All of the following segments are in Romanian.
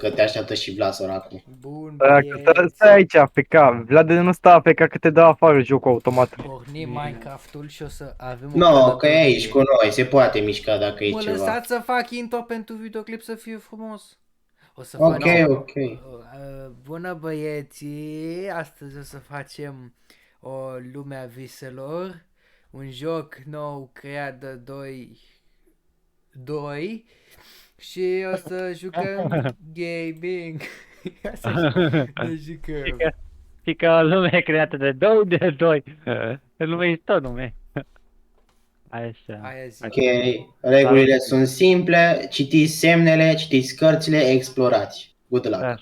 că te așteaptă și Vlad, săracul. Bun, Stai băieți. aici, AFK. Vlad nu stă AFK că te dă afară jocul automat. Pornim Minecraft-ul și o să avem o No, că e călătorie. aici cu noi, se poate mișca dacă e Mă ceva. lăsați să fac intro pentru videoclip să fie frumos. O să Ok, facem... ok. Bună băieții, astăzi o să facem o lume a viselor, un joc nou creat de 2 și o să jucăm gaming. Ne jucăm. Și că o lume creată de 2 de 2. Lume e tot lume. Așa. Aia zic. Ok, regulile sunt simple, citiți semnele, citiți cărțile, explorați. Good luck. Da.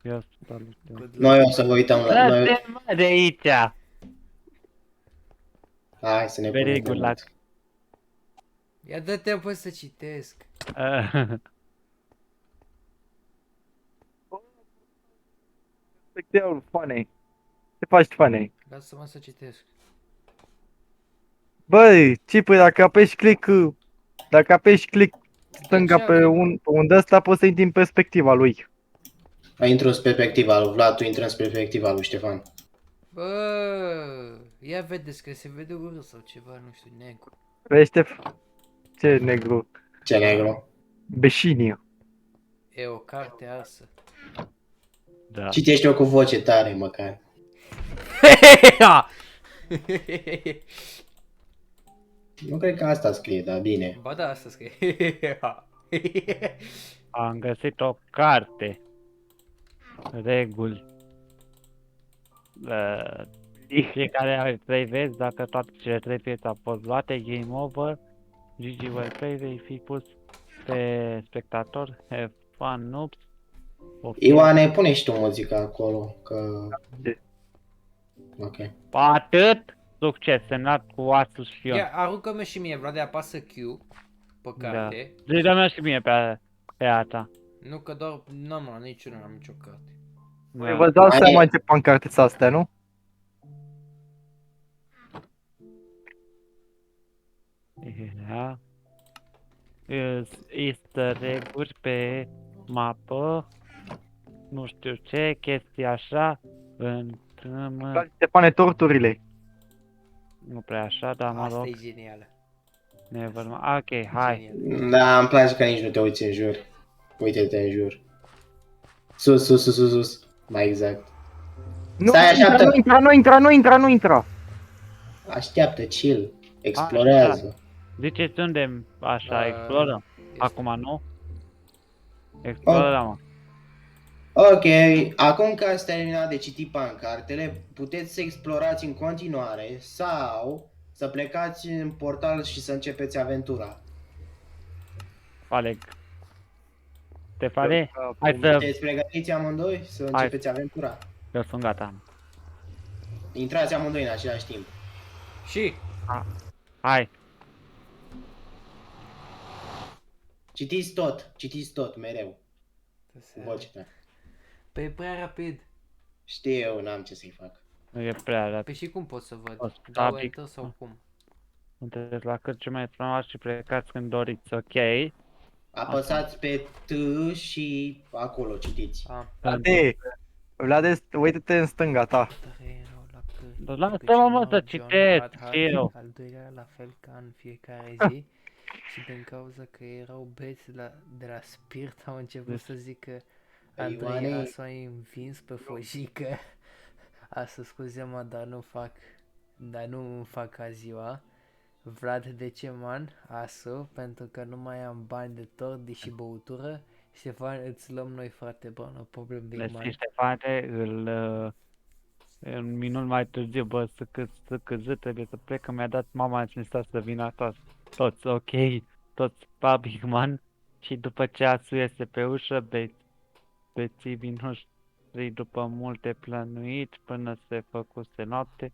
Eu salut. Good luck. Noi o să vă uităm la... Noi... Dați-mă de aici! Hai să ne Very punem good de luck. Ia dă timpul să citesc. Perspectivul funny. Ce faci funny? Lasă-mă să citesc. Băi, Cipri, dacă apeși click stânga ce pe avem? unde ăsta, poți să intri în perspectiva lui. Intru în perspectiva lui Vlad, tu intră în perspectiva lui Ștefan. Bă, ia vedeți că se vede urât sau ceva, nu știu, negru. Vește ce negru. Ce negru. Beșinie. E o carte arsă. Da. Citește-o cu voce tare, măcar. Nu cred că asta scrie, dar bine. Ba da, asta scrie. Am găsit o carte. Reguli. Fiecare are 3 vieți, dacă toate cele 3 vieți au fost luate, game over. GG well play, vei fi pus pe spectator, have fun noobs. Ioane, pune și tu muzica acolo, că... Ok. Atât! Succes, semnat cu Asus și eu. Ia, aruncă-mă și mie, Vlad, apasă Q pe carte. Zi, dă-mi și mie pe a ta. Nu că doar, n-am la niciuna, n-am nicio carte. Păi vă dați Mai- seama ce pancarte sunt astea, nu? Da. Easter egg-uri pe mapă. Nu știu ce, chestii așa. Stefane, torturile. Nu prea așa, dar mă Asta rog. e genială. Never mind. Ok, hai. Genial. Da, îmi place că nici nu te uiți în jur. Uite-te în jur. Sus, sus, sus, sus, sus. Mai exact. Nu Stai, așteaptă. nu intra. Așteaptă, chill. Explorează. Ziceți unde așa, Da, explorăm? este- Acum nu? Explorăm. Ok, acum că ați terminat de citit pancartele, puteți să explorați în continuare sau să plecați în portal și să începeți aventura. Aleg. Stefane, hai să... Sunteți pregătiți amândoi să începeți aventura? Eu sunt gata. Intrați amândoi în același timp. Și, Hai. Citiți tot, mereu. Cu voce ta. pe prea rapid. Știu, n-am ce să-i fac. Nu e prea Pe rapid. și cum pot să văd? O, Dau static. enter sau cum? Sunteți la cât ce mai frumos și plecați când doriți, ok? Apăsați pe T și acolo citiți. Vlade, uite-te în stânga ta. Erau la Dar lasă-mă, mă, să citesc, eu. Al doilea la fel ca în fiecare zi. Și din cauza că erau beți de la spirit au început să zică Andrei Ioane. s-a învins pe fojică. Asta scuze-mă, dar nu îmi fac ca ziua. Vlad Deceman, Asu, pentru că nu mai am bani de tordi și băutură. Ștefan, îți luăm noi, frate, bă, no problem, big man. Lăsi Ștefane, un minut mai târziu, bă, să câză, trebuie să plec, că mi-a dat mama cinstat să vină toți, ok, toți public man. Și după ce Asu iese pe ușă, bețivii noștri după multe plănuit, până se făcuse noapte,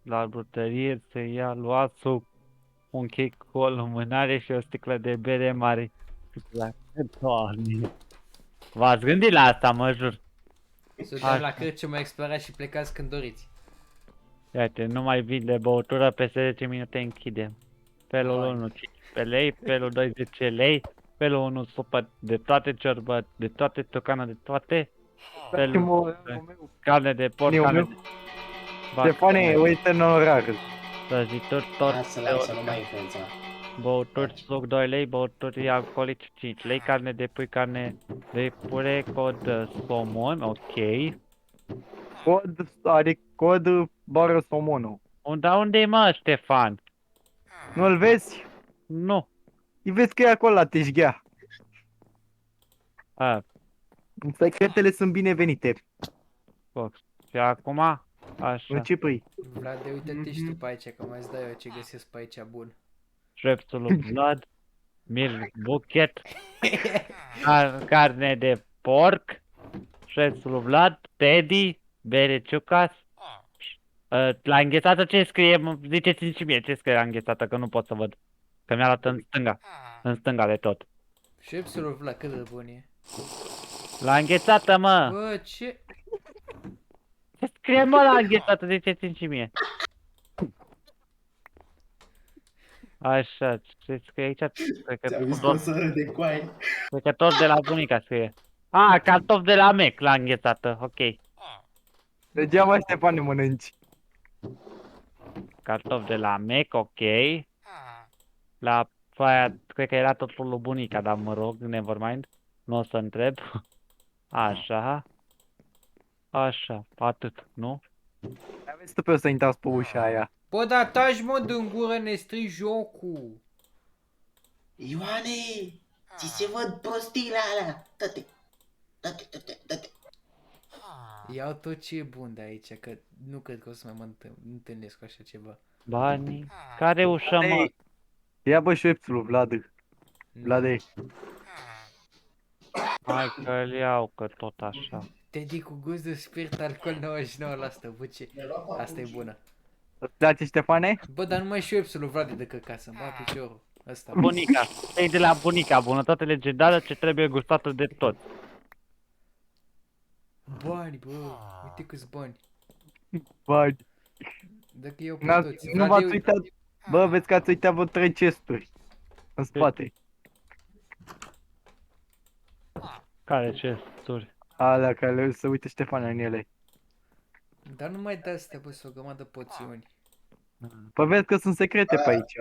la brutărie se ia lui Asu un chei cu o lumânare și o sticlă de bere mare. Doamne. V-ați gândit la asta, mă jur. Suntem la Crăciun, mai explorați și plecați când doriți. Iată, nu mai vin de băutură, peste 10 minute închidem. Felul Hai. 1, 15 lei, felul 2, 10 lei, felul 1 supă de toate ciorbă, de toate tocană, de toate. Felul Dați-mă, carne de porc, Neu carne meu. de Stefane, uite în orar. prăjituri, tort Lasă, de lasă, nu orice. mai influența. Băuturi, Taci. suc 2 lei, băuturi alcoolice 5 lei, carne de pui, carne de pure, cod somon, ok. Cod bară somonul. Unde-i mă, Ștefan? Nu-l vezi? Nu. Îi vezi că e acolo la teșghea. A, Secretele sunt binevenite. box. Și acum? Așa. Începui. Vlad, uite-te și tu pe aici, că mai îți dau eu ce găsesc pe aici bun. Șrepsul lui Vlad, milk bucket, carne de porc, șrepsul lui Vlad, Teddy, bere ciucas. La înghețată ce scrie? Ziceți-mi și mie ce scrie la înghețată, că nu pot să văd. Că mi arată în stânga. În stânga de tot. Șepsul Vlad, cât de bun e. La înghețată, mă! Bă, ce? Ce scrie, mă, la înghețată? Ziceți-mi și mie. Așa, ce scrie aici? Cred că, Ți-am văzut o soră de coaie. cred că tot de la bunica scrie. Cartofi de la Mec, la înghețată, ok. Degeaba, Ștefane, mănânci. Cartofi de la Mec, ok. La aia, cred că era totul lui bunica, dar mă rog, nevermind. Nu o să întreb. Așa. Așa, atât, nu? Aveți tu pe o să intrați pe ușa aia. Bă, dar taci mă din gură, ne strici jocul. Ioane, ți se văd prostiile alea. Dă-te, dă-te, dă-te, dă-te. Iau tot ce e bun de aici, că nu cred că o să mai mă întâlnesc cu așa ceva. Banii. Care ușă, mă? Ei, ia bă șepțul, Vlad. Vlade. Hai că-l iau, că tot așa. Teddy cu gust de spirit alcool 99%, bă ce? Asta e bună. Îți place, Ștefane? Bă, dar nu mai știu epsul lui Vlad de căcat să-mi bag piciorul. Ăsta. Bunica. E de la bunica, bunătate legendară ce trebuie gustată de tot. Bani, bă, uite câți bani. Bă, Dacă iau pe toți. nu Vlad, v-ați eu- uitat. Bă, vezi că ați uitat vreo 3 chesturi. În spate. Care chesturi? Alea care se uită Ștefane în ele. Dar nu mai da astea, bă, sunt o grămadă poțiuni. Păi vezi că sunt secrete pe aici.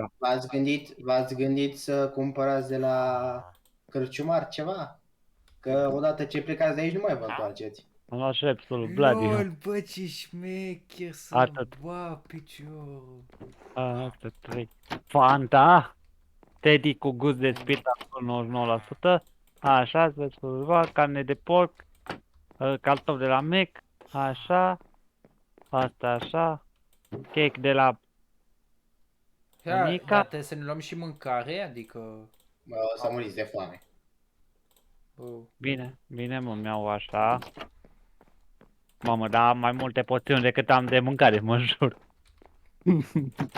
V-ați gândit să cumpărați de la cărciumar ceva? Că odată ce plecați de aici nu mai vă întoarceți. Am luat șepsul Bloody. LOL, bă, ce șmecher să-mi Atât. bag piciorul. Asta 3. Fanta. Teddy cu gust de spirit alcool 99%. Așa, să spune, carne de porc. Cartofi de la Mec. Așa. Asta așa. Cake de la Ia, Bunica? dar trebuie să ne luăm și mâncare, adică... Mă, o să muriți de foame. Bă, Bine, mă, mi-au așa. Mamă, dar am mai multe poțiuni decât am de mâncare, mă jur.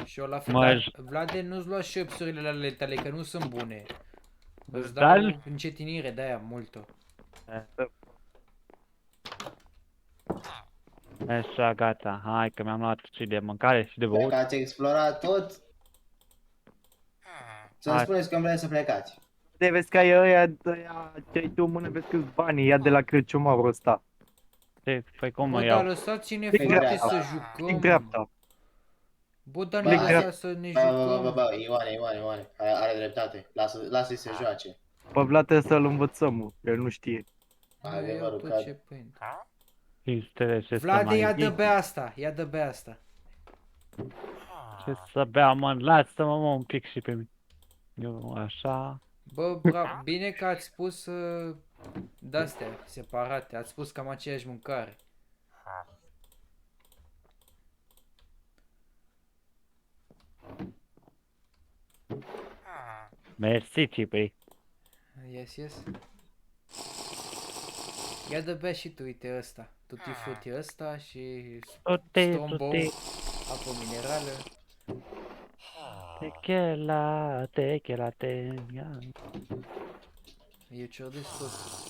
și eu la fel, Mă, dar, Vlade, nu-ți lua șepsurile ale tale, că nu sunt bune. Îți dau Dar- încetinire de-aia multă. Așa, gata. Hai că mi-am luat și de mâncare și de băut. Dacă ați explorat tot, să-mi Hai. spuneți când vreți să plecați. De vezi că ai ăia ce ai tu în mână, vezi câți bani ia de la Crăciumarul ăsta. Păi cum mă Bă, dar iau? lăsați-ne Pe frate dreapta. să Click jucăm. dreapta. Bă, dar Bă, ne hai. lăsați să ne Bă, jucăm. Ioane, are dreptate. Lasă-i să joace. Pe Vlad trebuie să-l învățăm, că el nu știe. Nu iau Adevărul tot că... ce pentru. Ce să Vlade, mai ia dă zic? bea asta, ia dă bea asta. Ce să bea, mă, lasă-mă, mă, un pic și pe mine. Eu, așa. Bă, bine că ați spus de-astea, separate, ați spus cam aceeași mâncare. Mersi, Cipri. Yes. Ia dă bea și tu, uite ăsta. Tutti frutti ăsta și Strombo, apă minerală. Tequila, Eu ce-o descos.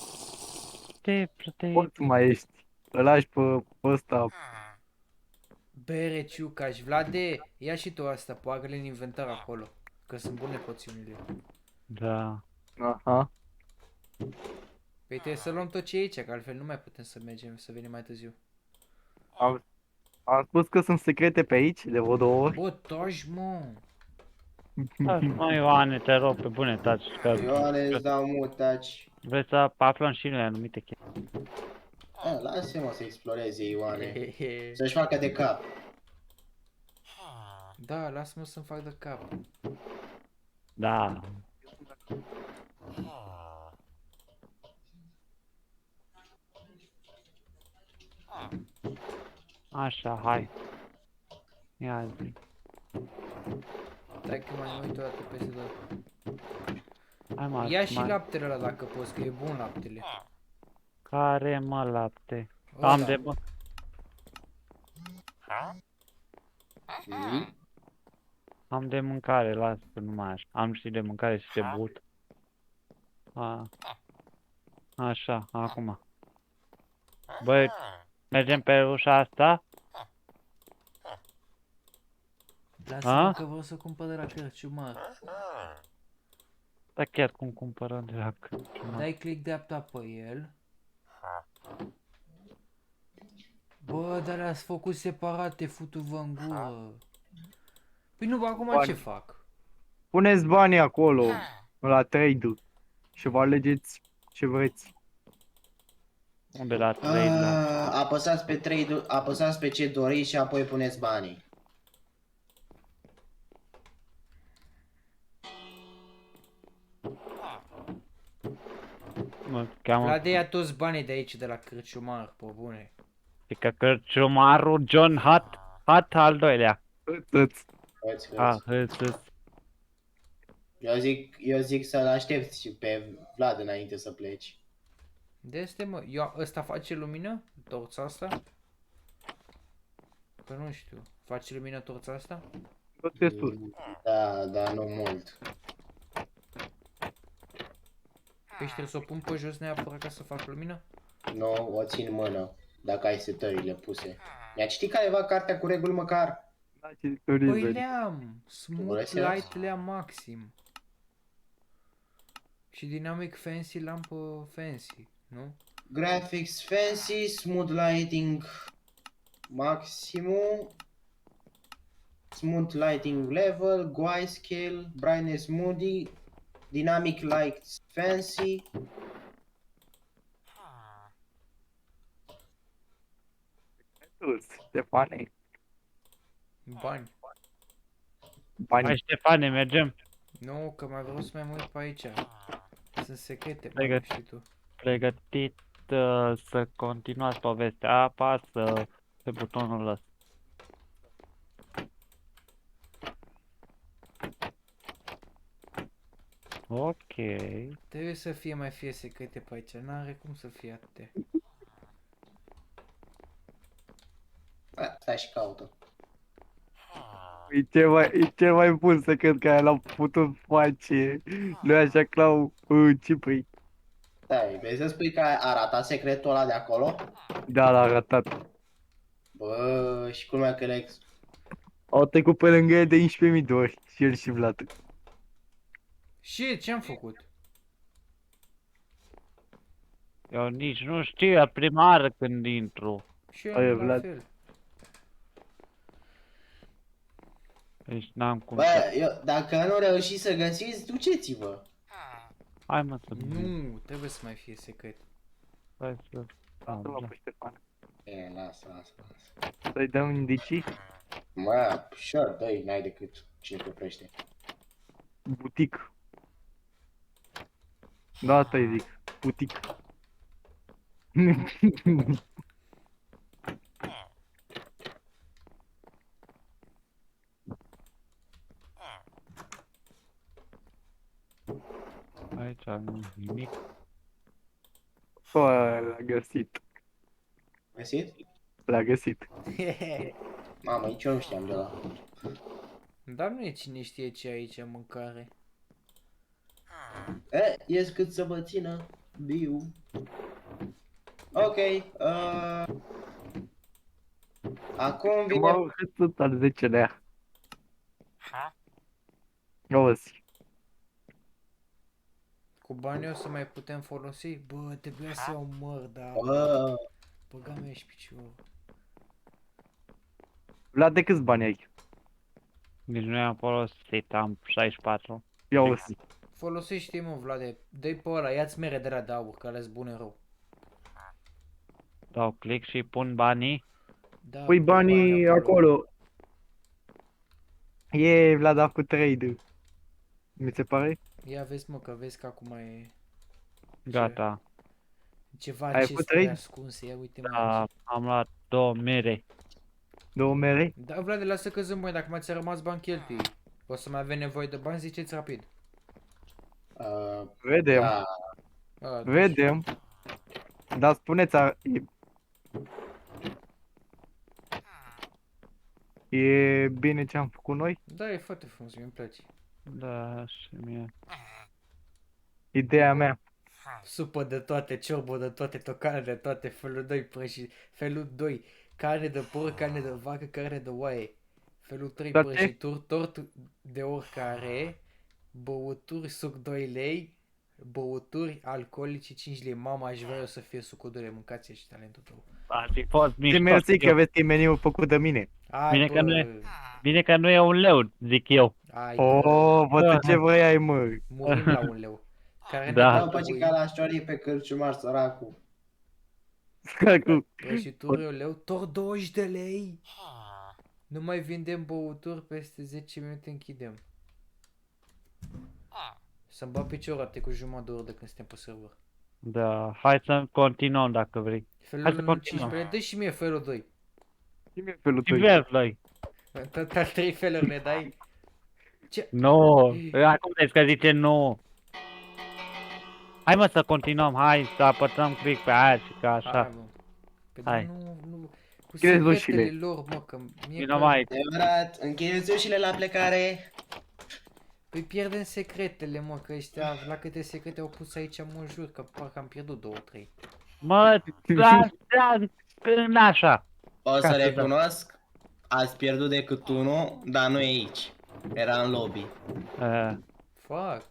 Poți mai ești. Îl lași pe ăsta. Bere, ciucaș, Vlade, ia și tu asta, poagă-le în inventar acolo. Că sunt bune poțiunile. Da. Aha. Păi trebuie să luăm tot ce e aici, că altfel nu mai putem să mergem, să venim mai târziu. Am spus că sunt secrete pe aici, de vreo 2 ori. Bă, taci, mă! Taci, mă, Ioane, te rog, pe bune, taci, că Ioane, îți dau mult, taci. vrei să aflăm și noi anumite chestii. Lasă-mă să exploreze, Ioane. Hehehe. Să-și facă de cap. Da, lasă-mă să-mi fac de cap. Da. Așa, hai. Ia zi. Stai că mai uit o dată peste tot. Hai mă, Ia și mai... laptele ăla dacă poți, că e bun laptele. Care, mă, lapte? Ăla. Am de, mă... Mm? Am de mâncare, las că nu mai așa. Am și de mâncare și de băut. Așa, acum. Băi, mergem pe ușa asta? Lasă-mă că vreau să cumpăr de la cărciumar. Da, chiar cum cumpărăm de la cărciumar. Dai click dreapta pe el. Bă, dar le-ați făcut separate, futu-vă în gură. Păi nu, acum Bani. ce fac? Puneți banii acolo, la trade și vă alegeți ce vreți. Unde la trade la... Apăsați pe trade, apăsați pe ce doriți și apoi puneți banii. Mă cheamă... Vlad, ia toți banii de aici, de la cărciumar, pe bune. E că cărciumarul John Hutt al doilea. Îți. Hăți. Eu zic să-l aștepți pe Vlad înainte să pleci. De este, mă? Ăsta face lumină? Torța asta? Că nu știu. Face lumină torța asta? Tot e sus. Da, nu mult. Păi trebuie să o pun pe jos neapărat ca să fac lumină? Nu, o țin în mână, dacă ai setările puse. Mi-a citit careva cartea cu reguli măcar? Da, ce Păi turism. le-am! Smooth Vrei să le-ai? Light le-am maxim. Și Dynamic Fancy l-am pe Fancy, nu? Graphics fancy, smooth lighting maximum, smooth lighting level, GUI scale, brightness moody, dynamic lights fancy. Sus, Ștefane. Bani. Bani. Hai, Ștefane, mergem. Nu, că mai vreau să mai mă uit pe aici. Sunt secrete, bă, Pregăt- știi tu. Pregătit să continuați povestea. Apasă pe butonul ăsta. Ok. Trebuie să fie secrete pe aici, n-are cum să fie atâtea. Stai și caută. E cel mai bun secret care l-am putut face. Nu așa, Clau, Cipri. Stai, vrei să spui că arata secretul ăla de acolo? Da, l-a ratat. Bă, și culmea că le... Au trecut pe lângă el de 11.000 de ori. Și el și Vlad. Și ce-am făcut? Eu nici nu știu, e prima oară când intru. Și Aia, eu la Vlad. fel. Deci n-am cum să... Bă, dacă nu reușiți să găsiți, duceți-vă. Hai mă să... Nu, trebuie să mai fie secret. Hai să... Lasă-l pe Ștefan. Lasă. Să-i dăm indicii? Mă, sure, dă-i, n-ai decât cine te oprește. Butic. Da, asta îi zic. Butic. Aici nu nimic. Bă, l-a găsit. Găsit? L-a găsit. Mamă, nici eu nu știam de la. Dar nu e cine știe ce e aici mâncare. Ies cât să mă țină viu. Ok, acum vine... Mă, sunt al 10-lea. Auzi, cu banii o să mai putem folosi? Bă, trebuia să iau măr, dar Bă, băga mea și piciorul. Vlad, de câți bani ai? Nici nu i-am folosit, am 64. Ia o zi. Folosește-i mă, Vlade, dă-i pe ăla, ia-ți mere de la de aur, că ales bune rău. Dau click și pun banii. Da, Pui banii acolo. E, Vlad a făcut trade. Mi se pare? Ia vezi mă, că vezi că acum e Gata. ceva Ai făcut chestii trade? ascunse, ia uite mă Da, aici. am luat 2 mere. 2 mere? Da, Vlade, lasă că zâmboi, dacă mai ți-a rămas bani cheltui. O să mai avem nevoie de bani, ziceți rapid. Vedem. da. A, Vedem. Dar spuneți, e bine ce am făcut noi? Da, e foarte frumos, mi-mi place. Da, și mie. Ideea mea. Supă de toate, ciorbă de toate, tocane de toate, felul 2, carne de porc, carne de vacă, carne de oaie. Felul 3, Toate? prăjituri, tort de oricare, băuturi, suc 2 lei, băuturi alcoolice 5 lei. Mama, aș vrea eu să fie sucul 2 lei, mâncați și talentul tău. Ar fi fost Zi mișto. mersi știu. că vezi că e meniul făcut de mine. Ai, Bine bă, că nu e- Bine că nu e 1 leu, zic eu. ai, Oh, bă, vă tu ce vrei, mă. murim la 1 leu. Carne Da. de Dă pe boi, ca la șoarii pe cârciumar, săracul. Cu- prăjituri 1 leu, tot 20 de lei. Nu mai vindem băuturi, peste 10 minute închidem. Să-mi bag piciorul te cu jumătate de oră de când suntem pe server. Da, hai să continuăm dacă vrei. Hai să Felul continuăm. 15, dă și mie felul 2. Ce-mi felul Și tău? vezi, noi. Tot 3 feluri ne dai? Ce? Nu, acum vezi că zice nu. Hai mă să continuăm, hai să apăsăm click pe aia și ca Hai, așa. mă. Pe Hai. nu, cu Crezi secretele ușile. lor, mă, că mie Vino că... mai, Adevărat, închideți ușile la plecare. Păi pierdem secretele, mă, că ăștia, la câte secrete au pus aici, mă jur, că parcă am pierdut 2-3. mă, da, în așa. O să Ca să recunosc, ați pierdut decât unul, dar nu e aici. Era în lobby. Fuck.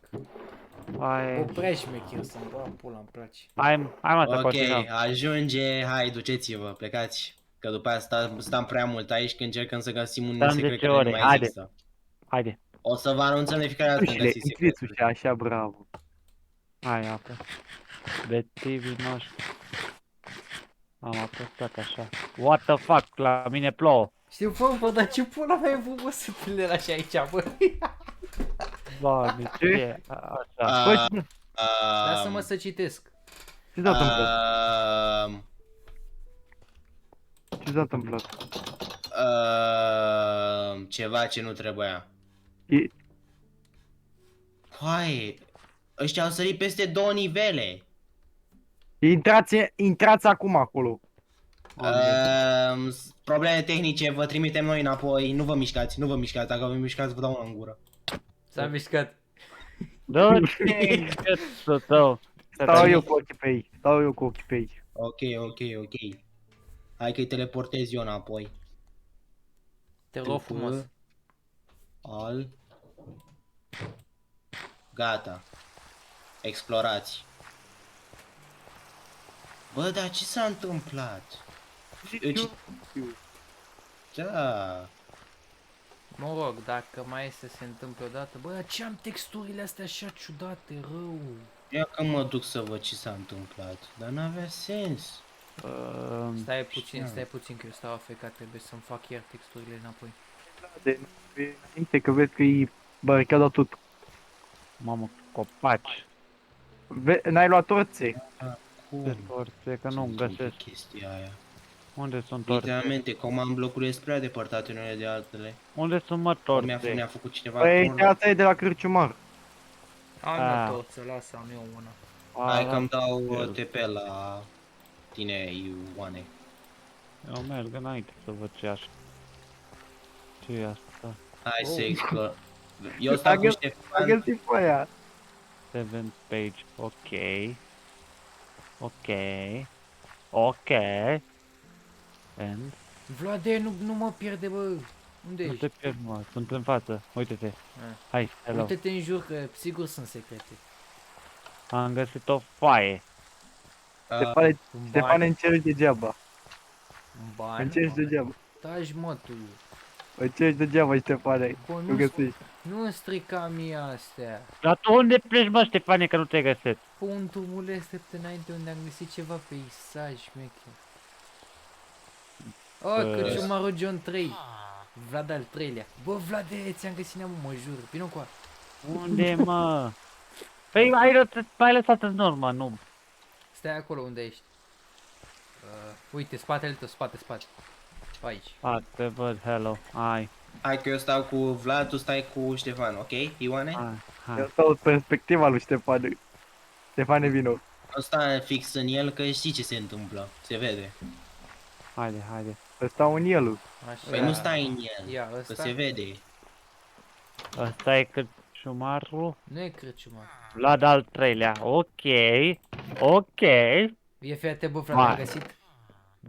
Hai, Oprea șmecher să-mi bag pula, îmi place. hai mă să Ok, continuăm. ajunge, hai, duceți-vă, plecați. Că după aia stăm prea mult aici când încercăm să găsim un Stăm secret 10 care nu ore, mai haide. există. Haide, O să vă anunțăm de fiecare dată când Ușile, găsiți închideți secretul. ușa, așa, bravo. hai apă. Betivii noștri. Am apăsat așa. What the fuck, la mine plouă. Știu, bă, dar ce pula mea e frumos să te le lași aici, bă? Bă, de ce? Așa. Bă, Lasă-mă să citesc. ce s-a întâmplat? Ce s-a întâmplat? Ceva ce nu trebuia. E- Hai, ăștia au sărit peste 2 nivele. Intrați acum acolo. Probleme tehnice, vă trimitem noi înapoi. Nu vă mișcați, nu vă mișcați. Dacă vă mișcați, vă dau una în gură. S-a mișcat. Du-te, gâtul tău. Stau eu cu ochii pe ei. Stau eu cu ochii pe ei. Ok. Hai că-i teleportez eu înapoi. Te rog frumos. Al. Gata. Explorați. Bă, dar ce s-a întâmplat? Da. Mă rog, dacă mai e să se întâmple odată, bă, ce am texturile astea așa ciudate, rău. Ia că mă duc să văd ce s-a întâmplat. Dar n-avea sens. Stai puțin că eu stau afecat, trebuie să-mi fac iar texturile înapoi. Înainte că vezi că e baricada tot. Mamă, copaci. N-ai luat torțe? De torțe, că nu găsesc. chestia aia. Unde sunt torțe? Literalmente, comand blocurile sunt prea depărtate unele de altele. Unde sunt mă Ori ne-a torțe? făcut cineva Păi porno. asta e de la cârciumar. Am Ah. eu tot, să lasă, am eu una. Hai că-mi dau el. TP la tine, Ioane. Eu merg înainte să văd ce așa. Ce e asta? Hai să Oh. explor. Eu stau cu A Ștefan. găsit pe aia. 7 page, ok. Ok. And? Vlade, nu mă pierde, bă. Unde Nu ești? te pierd, mă, sunt în față, uite-te. Hai, hello. Uite-te în jur, că sigur sunt secrete. Am găsit o foaie. Ștefane, Un Ștefane, bani. încerci degeaba. Un bani. Încerci degeaba. Taci mă tu. Încerci degeaba, Ștefane. Bă, Nu găsești. nu strica mie astea. Dar tu unde pleci, mă, Ștefane, că nu te găsesc? Punctul moleste înainte unde am găsit ceva peisaj, șmecher. Oh, Cărciumarul John 3. Vlad al 3-lea. Bă, Vlade, ți-am găsit neamul, mă jur. Vino cu a. Unde, mă? Păi m-ai lăsat în urmă, nu. Stai acolo unde ești. Uite, spatele tău, spate. Aici. Te văd, hello, hai, Hai că eu stau cu Vlad, tu stai cu Ștefan, ok, Ioane? hai. Eu stau perspectiva lui Ștefane. Ștefane, vino. Nu sta fix în el că știi ce se întâmplă, se vede. Haide. Ăsta un el. Așa. Păi nu stai în el, Ia, că ăsta. se vede. Ăsta e Cărciumarul. Nu e Crăciun. Vlad al 3-lea, ok. E fiate, bă, frate, am Hai. găsit.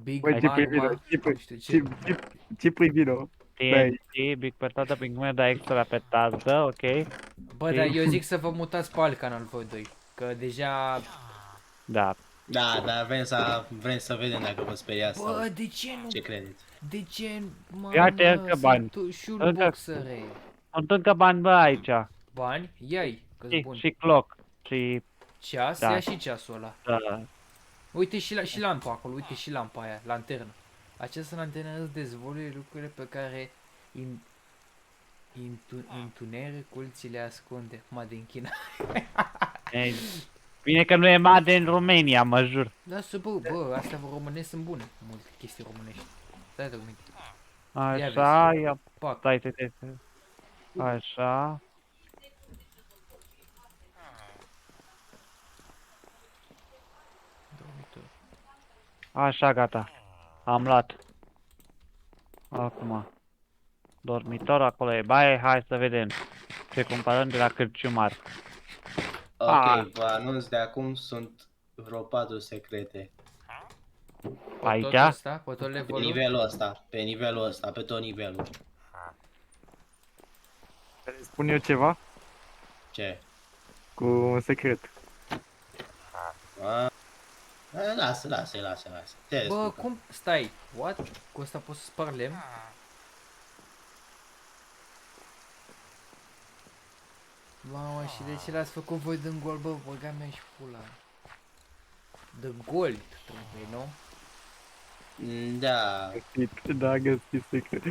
Big Băi, Cipri, vino. Magma. Nu știu ce. Cipri, vino. TNT, Big pe toată, Big mă da extra pe tază, ok? Bă, dar eu zic să vă mutați pe alt canal voi doi. Că deja... Da. Da, dar vrem să vedem dacă vă speriați Bă, sau de ce nu? ce credeți. De ce? Ia-te încă bani. Tu șul Încă- boxere. Sunt încă bani, bă, aici. Bani? Ia-i, că-s bun. Și clock. Și, Ceas? da. Ia și ceasul ăla. da. Uite și lampa acolo, uite și lampa aia, lanternă. Această lanternă îți dezvăluie lucrurile pe care întunericul ți le ascunde. Mă, din China. Ei, bine că nu e Made în România, mă jur. Lasă, bă, astea românești sunt bune. Multe chestii românești. Stai de minte. Așa, ia, Pac. stai. Așa. Dormitor. Așa, gata. Am luat. Acum. Dormitor, acolo e baie, hai să vedem. Ce cumpărăm de la Cârciumar. Ok, Ah. vă anunț de acum, sunt vreo 4 secrete. Aici? Tot ăsta, pe tot Pe levelul. nivelul ăsta, pe tot nivelul. Spun eu ceva Ce? cu un secret. Lasă. Te Bă, ascultă. cum? Stai, what? Cu ăsta poți să spar lemn? Mamă, și de ce l-ați făcut voi din gol, bă? Băga mea și pula. De gold trebuie, nu? Da, Da, găsit secret.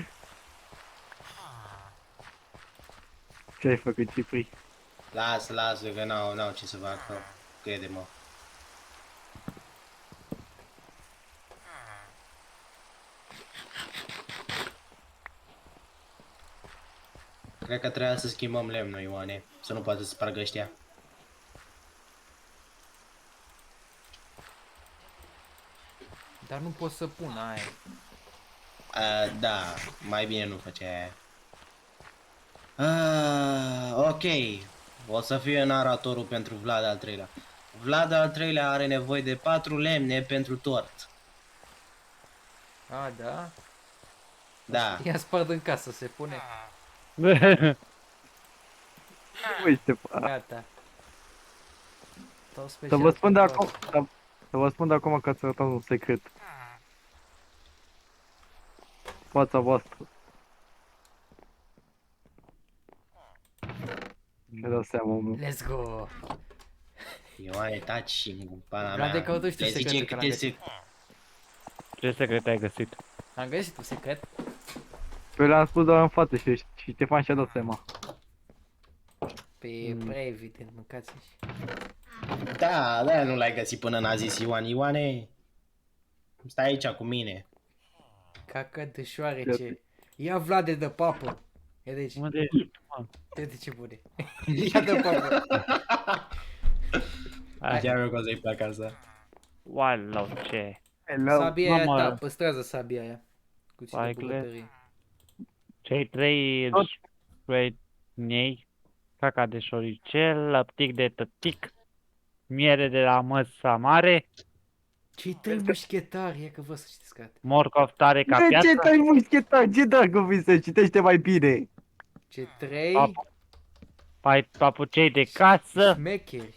Ce ai făcut, Cipri? lasă că n-au ce să facă, crede-mă. Cred că trebuia să schimbăm lemnul, Ioane, să nu poată să spargă ăștia. Dar nu pot să pun aia. Da, mai bine nu face aia. Ok, o să fie naratorul pentru Vlad al 3-lea. Vlad al 3-lea are nevoie de 4 lemne pentru tort. A, da? Da, Ia spart în casă, se pune. Băi, Ștefan. Gata. Tot Să special vă spun de pentru acum, să vă spun de acum că ați arătat un secret. Fața voastră. Mi dau seama, mă. Let's go! Ioane, taci și în pana Vlade, mea. caută și tu Le secretul, zicem că l-am câte găsit. Ce secret ai găsit? Am găsit un secret. Eu le-am spus doar în față și Ștefan și-a dat seama. Pe prea evident, mâncați și. Da, nu l-ai găsit până n-a zis Ioan. Ioane, stai aici cu mine. Cacă de șoarece. Ia Vlade de papă. Ia deci, Unde ești, mă? uite ce bune. Ia de papă. Hai, Chiar eu că o să-i plac asta. Wallau, ce? Sabia aia mamă. ta, păstrează sabia aia. Cu ține Spike-le. bucătărie. Cei 3 Tot. șuetnei, caca de șoricel, lăptic de tătic, miere de la măsa mare, Cei 3 mușchetari, ia că vă să știți că morcov tare ca De ce piatră, dai mușchetar? Ce dracu vii să citește mai bine? Cei 3 papucei de casă, șmecheri.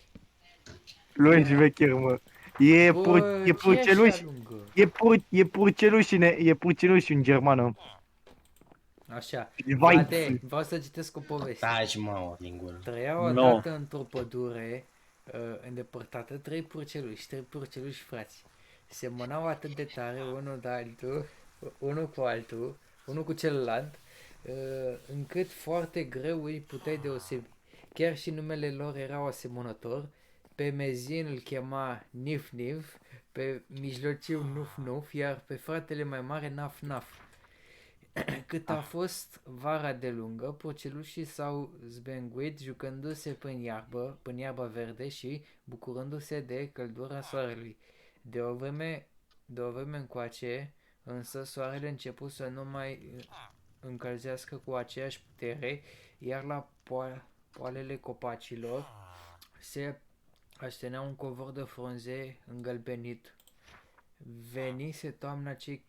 Nu e șmecher, mă. E Bă, ce e purceluș. așa lungă? E purceluș în germană. Așa, Weitz. Vlade, vreau să citesc o poveste. Taci, mă, din gură. Trăiau No. odată într-o pădure îndepărtată trei purceluși frați. Semănau atât de tare unul cu altul, unul cu celălalt, încât foarte greu îi puteai deosebi. Chiar și numele lor erau asemănător. Pe mezin îl chema Nif Nif, pe mijlociu Nuf Nuf, iar pe fratele mai mare Naf Naf. Cât a fost vara de lungă, porcelușii s-au zbenguit jucându-se prin iarba verde și bucurându-se de căldura soarelui. De o vreme încoace, însă soarele început să nu mai încălzească cu aceeași putere, iar la poalele copacilor se aștenea un covor de frunze îngălbenit. Venise toamna, cei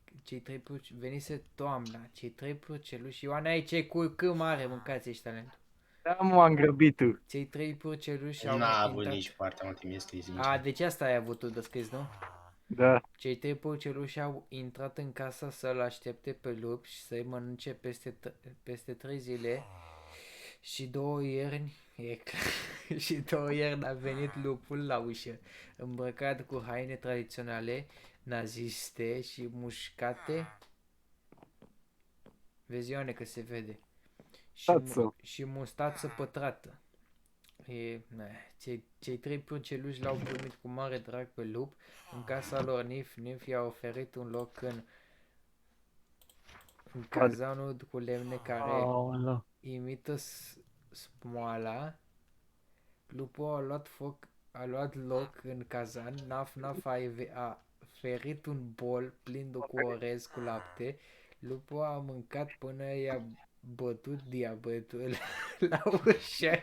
trei purceluși. Ioana, aici e cu C mare, mâncați ești talentul. Da, mă, am grăbit tu. Cei trei purceluși au N-a avut intrat... nici foarte mult timp de scris, A, sincer. deci asta ai avut tu de scris, nu? Da. Cei trei purceluși au intrat în casa să-l aștepte pe lup și să-i mănânce peste 3 zile și 2 ierni, și 2 ierni a venit lupul la ușă, îmbrăcat cu haine tradiționale naziste și mușcate. Vezi, Ioane, că se vede. Tață. Și mustață pătrată. Cei trei purceluși l-au primit cu mare drag pe lup. În casa lor Nif Nif i-a oferit un loc în cazanul cu lemne care Aoleu. imită smoala. Lupul a luat loc în cazan. Naf Naf a ferit un bol plin cu orez cu lapte. Lupul a mâncat până i-a bătut diabetul la ușă.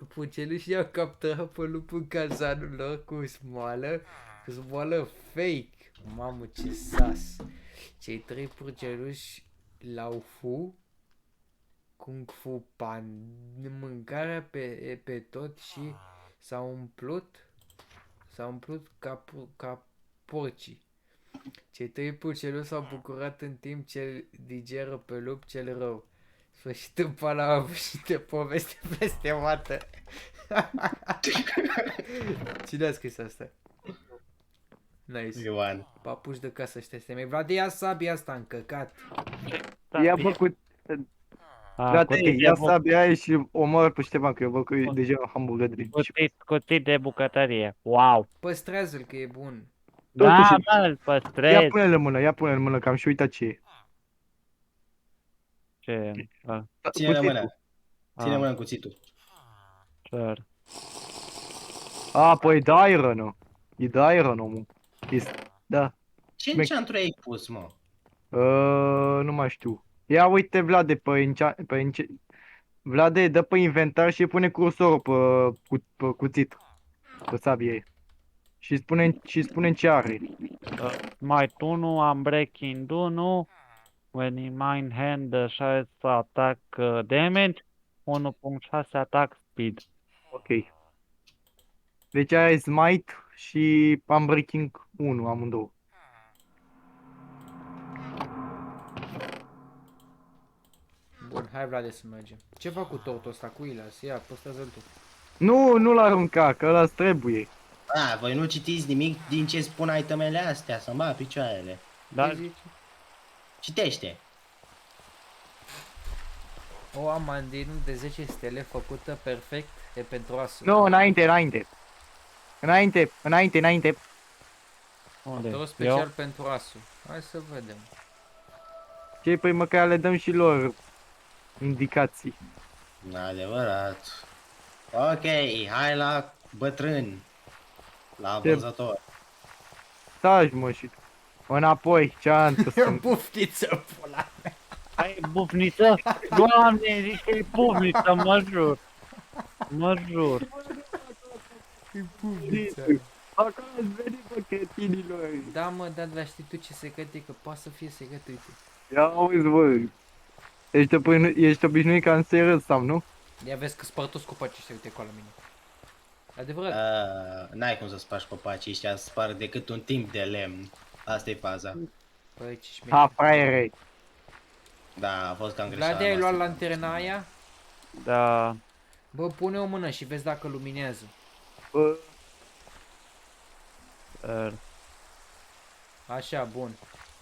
Purcelușii au capturat pe lupul în cazanul lor cu smoală fake. Mamă, ce sas! Cei trei purceluși l-au Kung Fu Pan, mâncarea pe tot și s-au umplut ca porcii. Cei trei purceluși s-au bucurat în timp ce digeră pe lup cel rău. Sfârșitul pala a avut și de poveste blestemată. Cine a scris asta? Nice. Ioan. Papuși de casă ăștia este mai. Vlad, ia sabia asta încăcat. Ia bă cu... Da, ia sabia aia și omor pe Ștefan, că eu văd că e deja în hamburgeri. Cuțit de bucătărie. Wow. Păstrează-l că e bun. Da, Totuși, mă, îl Ia păstrez. pune-l în mână, că am și uitat ce e. Ce? Ține-le Cuțitul. mână. Ține mână cuțitul. Cer. A, păi de iron, e de iron, omul. Da. Ce enchanturi ai pus, mă? Nu mai știu. Ia uite, Vlade, Vlade, dă pe inventar și pune cursorul pe cuțit. Pe sabie. Și spune ce are. Might 1, Unbreaking 1. When in mine hand 6 attack damage. 1.6 attack speed. Ok. Deci aia e Smite și Unbreaking 1, amândouă. Bun, hai Vlad să mergem. Ce fac cu tortul ăsta, cu Ilas? Ia, păstrează-l tu. Nu-l arunca, că ăla trebuie. A, voi nu citiți nimic din ce spun itemele astea, să-mi bag picioarele. Da, Ce zici? Citește. O amandină de 10 stele făcută perfect e pentru asul. Nu, înainte. Înainte. unde? Motor special Eu? pentru asul. Hai să vedem. Ce, păi măcar le dăm și lor indicații. Adevărat. Ok, hai la bătrân. La Ce? vânzător. Taci, mă, și înapoi, ceantă sunt. Puftiță, pula mea. Ai bufniță? Doamne, zici că e bufniță, mă jur. Mă jur. Acolo ați venit, bă, cretinilor. Da, mă, dar știi tu ce secret e? Că poate să fie secret, uite. Ia auzi, bă. Ești obișnuit ca în seră sau nu? Ia vezi că spart toți copacii ăștia, uite acolo la mine. Adevărat. N-ai cum să spargi copacii ăștia, sparg decât un timp de lemn. Asta e faza. Băi, ce Ha, șmecher. fraiere. Da, a fost cam greșeala Vlad, ai luat noastră. lanterna aia? Da, Bă, pune o mână și vezi dacă luminează. Bă, uh, Așa, bun.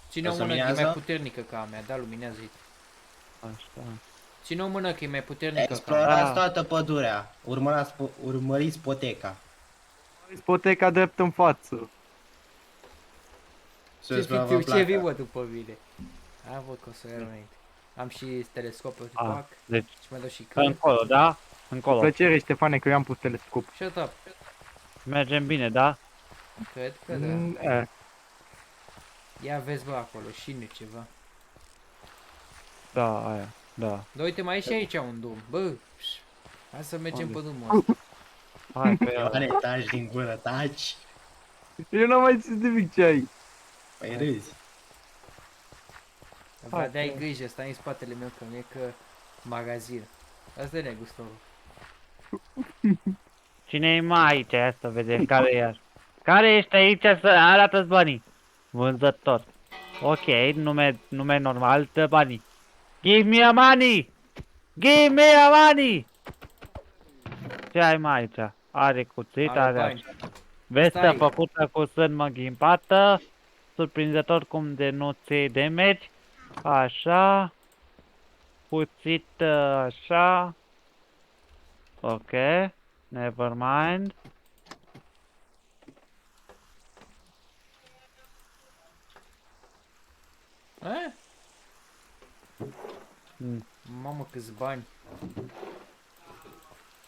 Ține O o să mână că e mai luminează? puternică ca a mea, da, luminează, uite. așa. Ține o mână că e mai puternică ca a Explorați Ah. toată pădurea. Urmăriți poteca. Ipoteca drept în față. Să Ce vă fiu, ce placă. vii, bă, după mine. Hai, bă, că o să iau înainte. Am și telescopul, Ah, fac. deci, Și mai dau și căi. încolo, da? Cu Încolo. plăcere, Ștefane, că eu am pus telescop. Shut up. Mergem bine, da? Cred că da. Ia vezi, bă, acolo, și nu ceva. Da, aia, da. Dar uite, mai e și aici un drum. Bă, hai să mergem Unde? pe drumul ăsta. Hai că eu... Ioane, taci din gură, taci. Eu n-am mai zis nimic ce ai. Păi râzi. Vlad, ai grijă, stai în spatele meu că nu e că magazin. Asta e negustorul. Cine e mai aici? Ia să vedem care e. Care ești aici să arată-ți banii? Vânzător. Ok, nume normal, dă banii. Give me your money! Give me your money! Ce ai mai aici? Are cuțit, Are are bani. așa. Vestă Stai. făcută cu sârmă ghimpată. Surprinzător cum de nu ți damage. Așa. Cuțit așa. Ok. Never mind. Eh? Mm. Mamă, câți bani.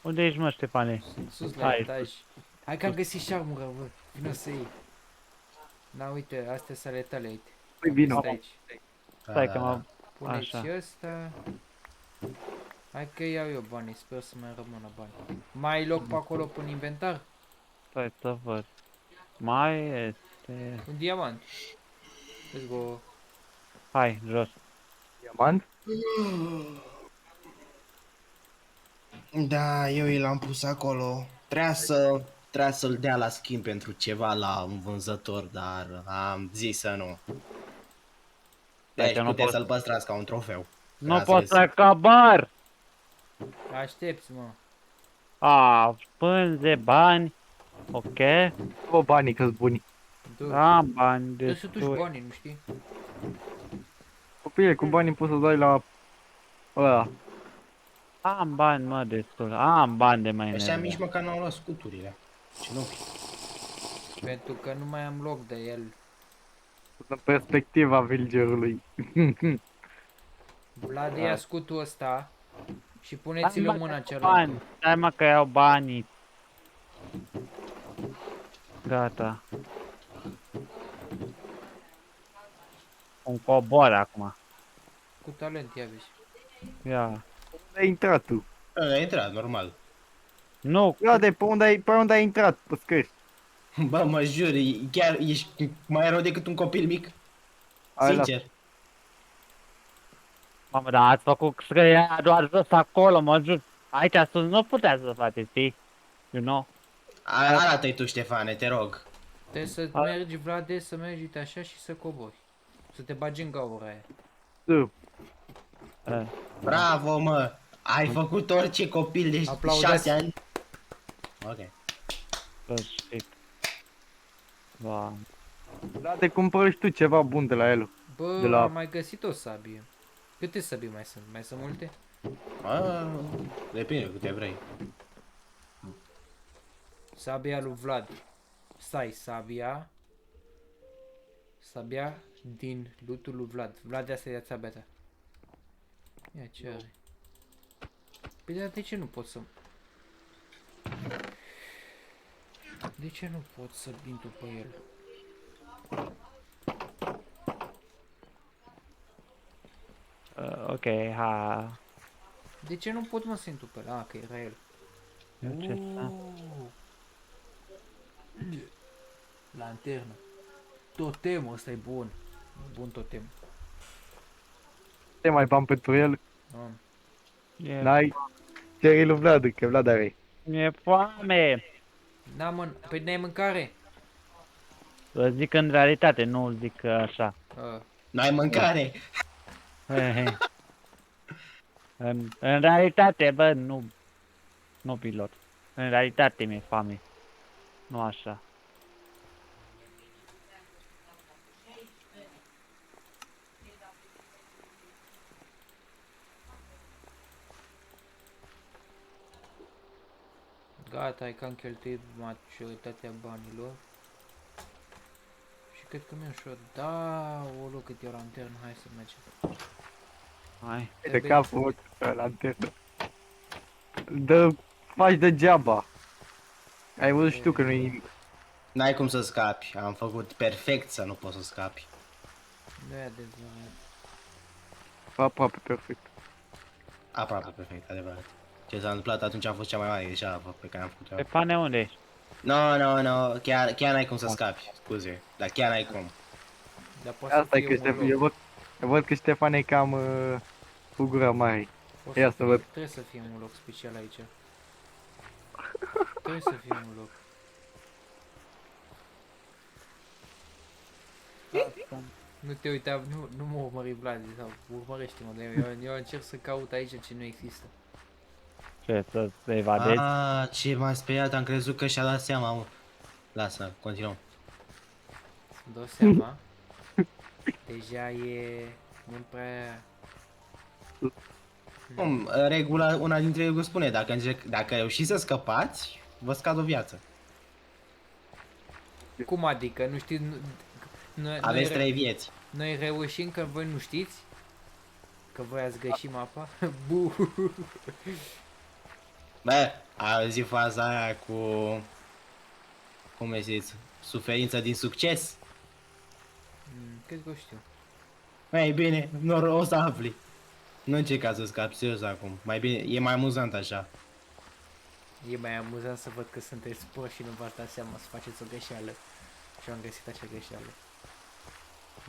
Unde ești, mă, Ștefane? Sus la Hai. etaj. Hai că am găsit șarmură, bă. Vino să iei. Na, uite, astea sunt ale tale, uite. Păi Am vino. pus aici. Stai că mă... Pune Așa. și ăsta. Hai că iau eu banii, sper să mai rămână bani. Mai ai loc pe acolo pe inventar? Stai să văd. Mai este... Un diamant. Let's go. Hai, jos. Diamant? Da, eu i l-am pus acolo. Trebuia să-l dea la schimb pentru ceva la un vânzător, dar am zis să nu. Dacă Deci nu puteți pot- să-l păstrați ca un trofeu. Nu Asta pot e să cabar! Aștepți, mă. A, pânze, bani. Ok. Bă, banii că-s buni. Du. Am bani Trebuie să duci destui. banii, nu știi? Copile, cu banii poți să dai la... ăla. Am bani, mă, destul. Am bani de mai Ăștia nevoie. mici măcar n-au luat scuturile. Ce nu? Pentru că nu mai am loc de el. În perspectiva villagerului. Vlad, Da. ia scutul ăsta și puneți-l în mâna cealaltă. Bani. Stai mă că iau banii. Gata. Un cobor acum. Cu talent, ia vezi. Ia. Unde ai intrat tu? A intrat, normal. Nu, Da, de pe unde ai intrat, pe scări. Bă, mă jur, chiar ești mai rău decât un copil mic. Hai la- Sincer. mamă, dar ați făcut scria doar jos acolo, mă jur. Aici sus nu puteți să faceți, știi? You know? Arată-i tu, Ștefane, te rog. Trebuie să A- mergi, Vlad, să mergi uite așa și să cobori. Să te bagi în gaura aia. Tu. Eh, Bravo, mă! Ai făcut orice copil de Aplaudați. 6 ani. Ok. sfârșit. Doamne. Da, te cumpări și tu ceva bun de la el. Bă, De la- am mai găsit o sabie. Câte sabii mai sunt? Mai sunt multe? Depinde câte vrei. Sabia lui Vlad. Stai, sabia. Sabia din lutul lui Vlad. Vlad, asta e sabia ta. Ia ce are? Păi dar de ce nu pot să... De ce nu pot să intru pe el? Ok, ha. De ce nu pot mă să intru pe el? Ah, că era el. Ce sta? Lanternă. Totemul ăsta e bun. Bun totem. Te mai bani pentru el. Am. N-ai... Ceri lui Vlad, că Vlad are. Mi-e foame! Da, mă, păi n-ai mâncare? Vă zic în realitate, nu zic așa. N-ai mâncare? He, he. În realitate, bă, nu pilot. În realitate mi-e foame. Nu așa. Gata, hai că am cheltuit majoritatea banilor. Și cred că mi-am și da, o loc cât e o lanternă, hai să mergem. Hai. De capul la lanternă. Faci degeaba. Ai văzut și tu că nu-i nimic. N-ai cum să scapi. Am făcut perfect să nu poți să scapi. Nu e adevărat. Aproape perfect. Aproape perfect, adevărat. Ce s-a întâmplat atunci a fost cea mai mare greșeală pe care am făcut-o. Stefane, unde ești? No, chiar n-ai cum să scapi, scuze. Dar chiar n-ai cum. Dar poate să Asta e fie că un loc. eu văd că Ștefan e cam cu gura mare. Poate Ia să să fie, văd. trebuie să fie un loc special aici. Trebuie să fie un loc. Nu te uita, nu mă urmări Vlad, sau urmărește-mă, dar eu încerc să caut aici ce nu există. Ce, să te evadezi? Ah, ce m-a speriat, am crezut că și-a dat seama, mă. Lasă, continuăm. Să-mi dau seama. Deja e mult prea... Cum, regula, una dintre reguli spune, dacă reușiți să scăpați, vă scad o viață. Cum adică? Nu știi... Aveți 3 vieți. Noi reușim că voi nu știți? Că voi ați greșit mapa? Bu! Bă, auzi faza aia cu... Cum îi zici? Suferință din succes? Cred că o știu. Ei bine, o să afli. Nu încerca să scapi, serios acum. Mai bine, e mai amuzant așa. E mai amuzant să văd că sunteți proști și nu v-ați dat seama să faceți o greșeală. Și am găsit acea greșeală.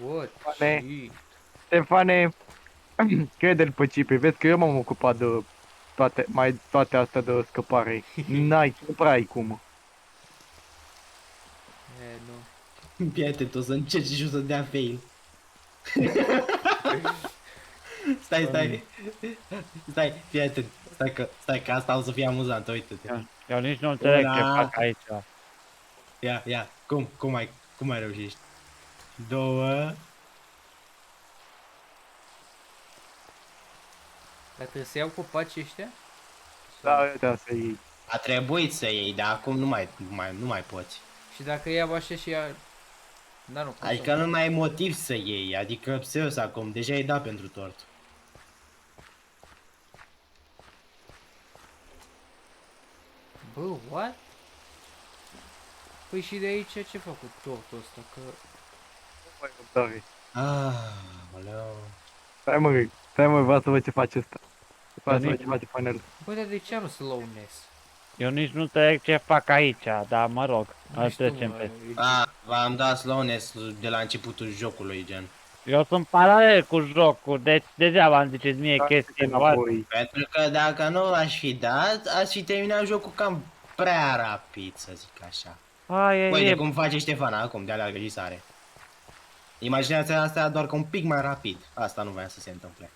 What? Oane. Shit. Ștefane, crede-l pe Cipi, vezi că eu m-am ocupat de toate astea de scăpare. Nu prea ai cum. E, nu. Prieten, tu o să încerci și o să dea fail. Stai, prieten. Stai că asta o să fie amuzant, uite-te. Eu nici nu înțeleg ce Una. fac aici. Ia, cum ai reușit? 2. Dar trebuie să iau copacii ăștia? Da, uite, să iei. A trebuit să iei, dar acum nu mai poți. Și dacă iau așa și ia... Da, nu, cum Adică nu mai ai motiv să iei, adică serios acum, deja ai dat pentru tort. Bă, what? Păi și de aici ce fac cu tortul ăsta? Că... Răbdare. Aoleu. Stai mă, vreau să văd ce face ăsta. Vreau să văd ce face panelul. Bă, dar de ce am slowness? Eu nici nu înțeleg ce fac aici, dar mă rog, Nu îl știu, trecem mă, pe. V-am dat slowness de la începutul jocului, gen. Eu sunt paralel cu jocul, deci degeaba îmi ziceți mie chestii voastre. Înapoi. Pentru că dacă nu aș fi dat, aș fi terminat jocul cam prea rapid, să zic așa. Uite cum face Ștefan acum, de aleargă și sare. Imaginația asta doar că un pic mai rapid. Asta nu voia să se întâmple.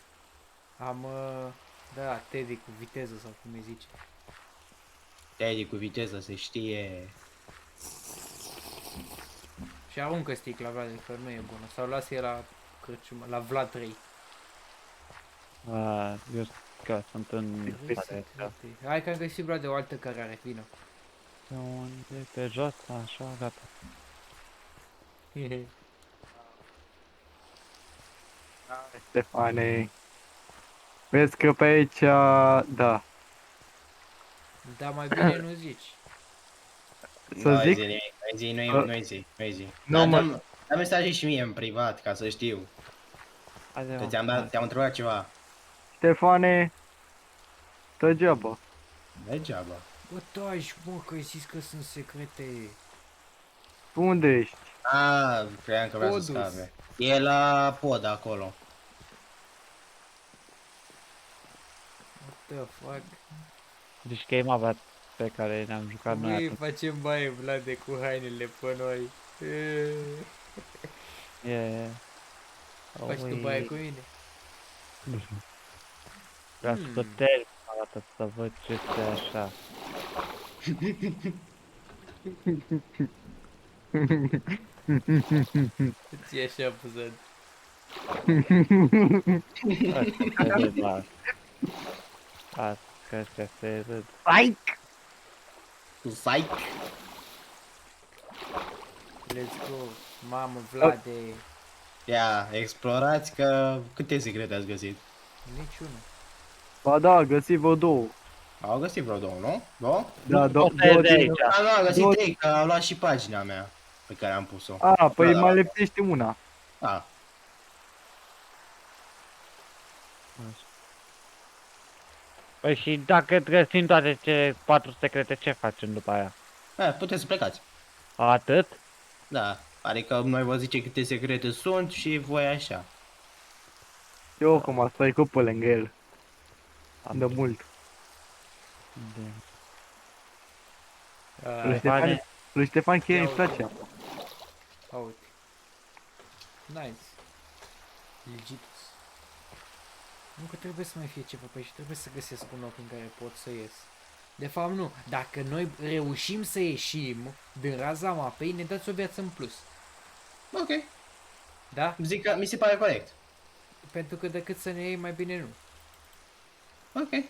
Am, da, Teddy cu viteză sau cum îi zice. Teddy cu viteză se știe. Și aruncă sticla Vlad, că nu e bună. Sau lasă el la Crăciun, la Vlad 3. Eu că sunt în... Hai că am găsit Vlad de o altă cărare, vină. Pe unde? Pe jos, așa, gata. Ștefane. Vezi că pe aici, da. Dar mai bine nu zici. Să zic? Nu-i zi. Nu, Dar mă. dă mesaje și mie în privat, ca să știu. Că te-am întrebat ceva. Ștefane. Degeaba. Degeaba. Bă, taci, mă, că ai zis că sunt secrete. Unde ești? Credeam că vrea să Podus. scape. E la pod acolo. the fuck? Deci că e mapa pe care ne-am jucat noi Băi, atunci. facem baie, Vlade, cu hainele pe noi. E... Faci tu baie cu mine? Vreau să termin o dată să văd ce este așa. Ți-e așa puzat. Asta se râd la... Asta că ăștia se râd. Psych! Let's go. Mamă, Vlade. Ia, explorați că câte secrete ați găsit? Niciuna. Ba da, găsi vreo două. Au găsit vreo două, nu? Două? Da, Nu pot să două ies de din... aici. A, nu, am găsit Două- 3, că am luat și pagina mea pe care am pus-o. A, păi Da, mai da. lipsește una. Da. Păi și dacă găsim toate cele 4 secrete, ce facem după aia? Puteți să plecați. Atât? Da. Adică noi vă zice câte secrete sunt și voi așa. Eu oricum asta e pe lângă el. De mult. Lui Ai, Ștefan chiar îi Ia place. uite. Uite. Nice. Legitus. Nu că trebuie să mai fie ceva pe aici, trebuie să găsesc un loc în care pot să ies. De fapt nu, dacă noi reușim să ieșim din raza mapei, ne dați o viață în plus. Ok. Da? Zic că mi se pare corect. Pentru că decât să ne iei, mai bine nu. Ok.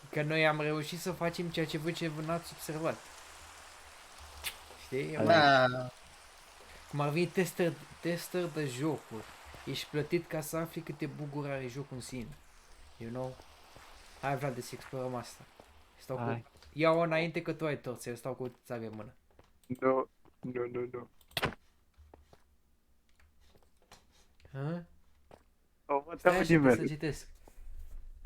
Că noi am reușit să facem ceea ce voi ce n-ați observat. Știi? Da. Cum ar fi tester de jocuri. Ești plătit ca să afli câte buguri are jocul în sine. You know? Hai Vlad, să explorăm asta. Stau cu... Hai. Ia-o înainte că tu ai torțe, eu stau cu țaga în mână. Nu. Hă? O văd Stai pe așa că nivel. să citesc.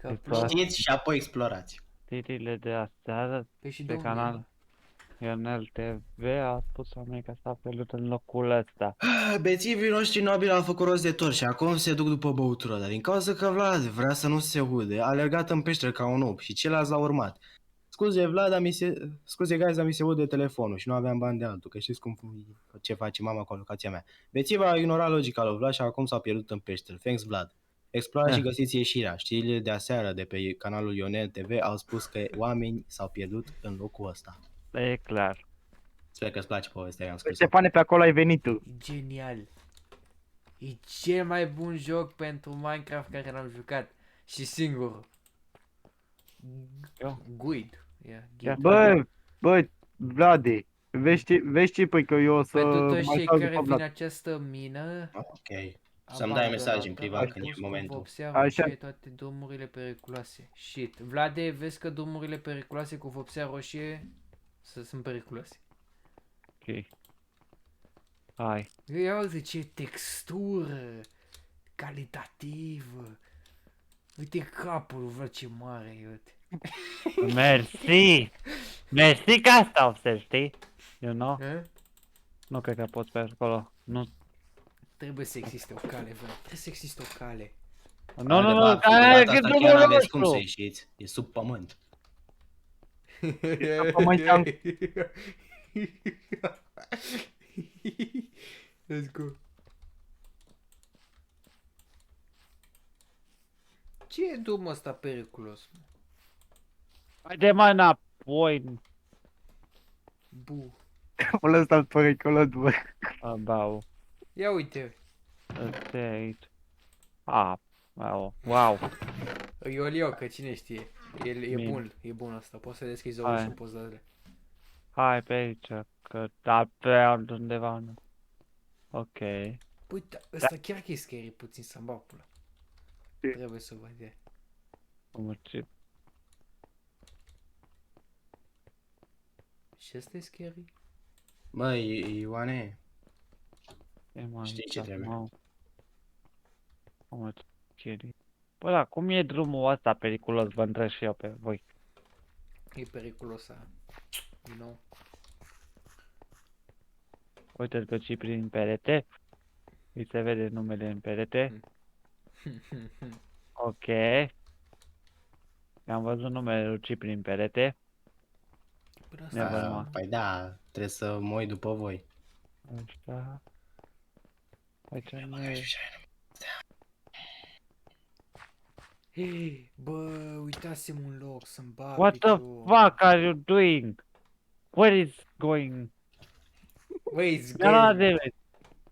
Că Explora- Știți și apoi explorați. Știrile de aseară Păi și pe domnul canal Ionel TV a spus oamenii că s-a pierdut în locul ăsta. Bețivii noștri nobili au făcut rost de tot și acum se duc după băutură, dar din cauza că Vlad vrea să nu se ude, a alergat în peșteră ca un op și ceilalți l-au urmat. Scuze, Vlad, scuze, guys, dar mi se ude telefonul și nu aveam bani de altul, că știți ce face mama cu alocația mea. Bețiva a ignorat logica lui Vlad și acum s-a pierdut în peșteră. Thanks, Vlad. Explorați și găsiți ieșirea. Știrile de aseară de pe canalul Ionel TV au spus că oameni s-au pierdut în locul ăsta. E clar. Sper că îți place povestea, am scris. Ștefane, pe acolo ai venit tu. Genial. E cel mai bun joc pentru Minecraft care l-am jucat. Și singur. Eu? Guid. Yeah, Ia. Bă, Vlade, vezi ce, păi că eu o să Pentru toți mai cei stau care după vin Vlad. această mină, Ok. Să-mi dai mesaj în privat când e momentul. Vopsea Așa. roșie toate drumurile periculoase. Shit. Vlade, vezi că drumurile periculoase cu vopsea roșie sunt periculoase. Ok. Hai. Ia uite ce textură calitativă. Uite capul, văd ce mare e, uite. Mersi! Mersi că asta o să știi. You know? Hă? Nu cred că pot pe acolo. Nu. Trebuie să existe o cale, vă. Trebuie să existe o cale. Nu, Că care data e asta drumul chiar n-aveți cum să nostru? ieșiți. E sub pământ. Let's go. Ce e drumul ăsta periculos? Haide mai înapoi. Bu. Capul ăsta periculos, bă. Bau. Ia uite. Ăsta e aici. Wow. Eu îl iau, că cine știe. El e Bine. bun, e bun asta. Poți să deschizi o Hai. ușă și poți da. Hai pe aici, că da pe altundeva nu. Ok. Uite, ăsta chiar că e scary puțin să-mi bag pula. Ce? Trebuie să văd de. Ce? Și ăsta e scary? Măi, Ioane, E mai Știi ce aici, trebuie. mă. Mamă, ce Bă, da, cum e drumul ăsta periculos? Vă întreb și eu pe voi. E periculos aia. You know? Uite-ți că și prin perete. Îi se vede numele în perete. Ok. Am văzut numele lui Cipri în perete. Până Never asta... mind. Păi da, trebuie să mă uit după voi. Ăsta... Aici nu e... Hei, bă, uitasem un loc să-mi bag What the piciorul. fuck are you doing? Where is going? Wait, it's Mi-a luat game. damage.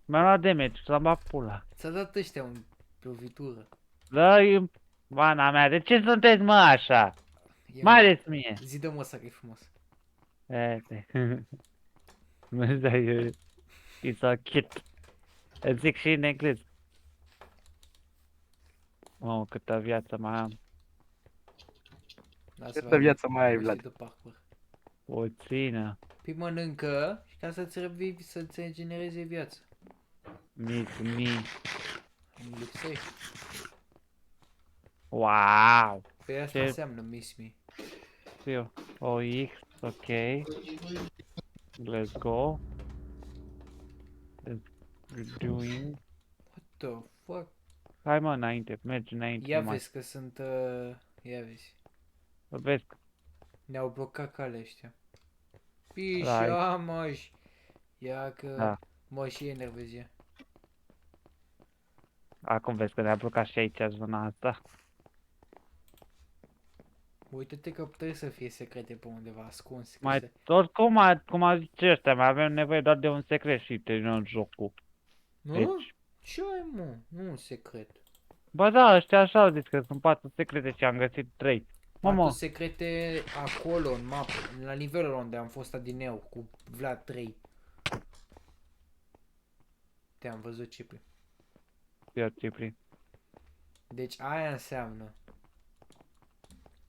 Mi-a luat damage, s-a bat pula. Ți-a dat ăștia un lovitură. Dă-i vana mea, de ce sunteți mă așa? Mai ales mie. Zi dă-mă ăsta că e frumos. Mă dai, it's a kit. Îți zic și în engleză. Mamă, câtă viață mai am. Lasă, Câtă viață mai ai, voi Vlad? și de parcurs. Puțină. Păi mănâncă și ca să-ți revivi, să-ți regenereze viața. Mic. Îmi lipsești. Wow. Păi asta Ce? înseamnă miss me. Știu. OX, ok. Let's go. Let's doing. What the fuck? Hai mă înainte, mergi înainte. Ia numai. vezi că sunt... Ia vezi. Vezi că Ne-au blocat calea ăștia. Pișa, măși. Ia că... Da. Mă și enervezi ea. acum vezi că ne-a blocat și aici zona asta. Uite-te că trebuie să fie secrete pe undeva ascunse. că Mai se- tot cum a zice ăștia, mai avem nevoie doar de un secret și terminăm jocul. Nu? Deci, Ce ai, mă? Nu un secret. bă da, ăștia așa au zis că sunt 4 secrete și am găsit 3. Patru Mamă, secrete acolo, în mapă, la nivelul unde am fost adineau, cu Vlad 3. Te-am văzut, Cipri. ia Cipri. Deci aia înseamnă.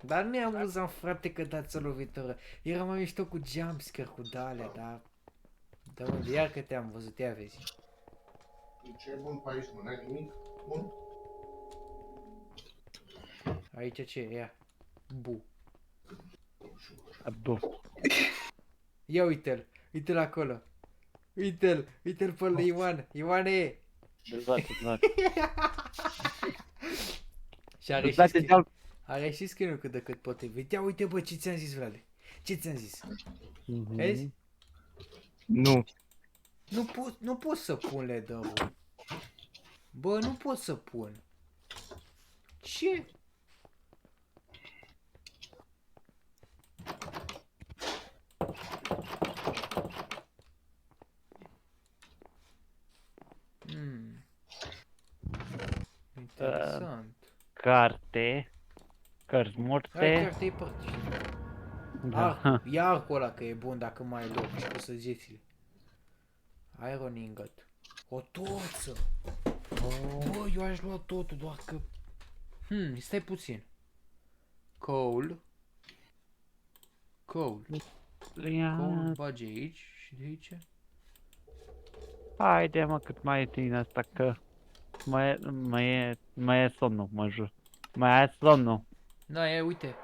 Dar nu i-am amuzant, frate, că dați o lovitură. Era mai mișto cu jumpscare, cu dale, dar... Da, unde, iar că te-am văzut, ia vezi. Ce e bun pe aici, mă, n-ai nimic? Bun. Aici ce e? Ia. Bu. Adu. Ia uite-l, uite-l acolo. Uite-l, uite-l pe Ioan. Ioane! Dezbate. Și are și Dă-te skin. de-al... Are și skin-ul cât de cât potrivit. Ia uite, bă, ce ți-am zis, Vlade. Ce ți-am zis? Vezi? Nu. Nu pot să pun ledă, bă. Bă, nu pot să pun. Ce? Interesant. Carte. Cărți Hai morte. chiar te-ai părți. Da. Ia arcul ăla că e bun dacă mai ai loc și cu săgețile. Iron ingot. O toță. Bă, eu aș lua totul, doar că... stai puțin. Coal. Coal. Coal bage aici și de aici. Haide mă cât mai e din asta că mai e somnul, mă jur. Mai e somnul. Da, e, uite,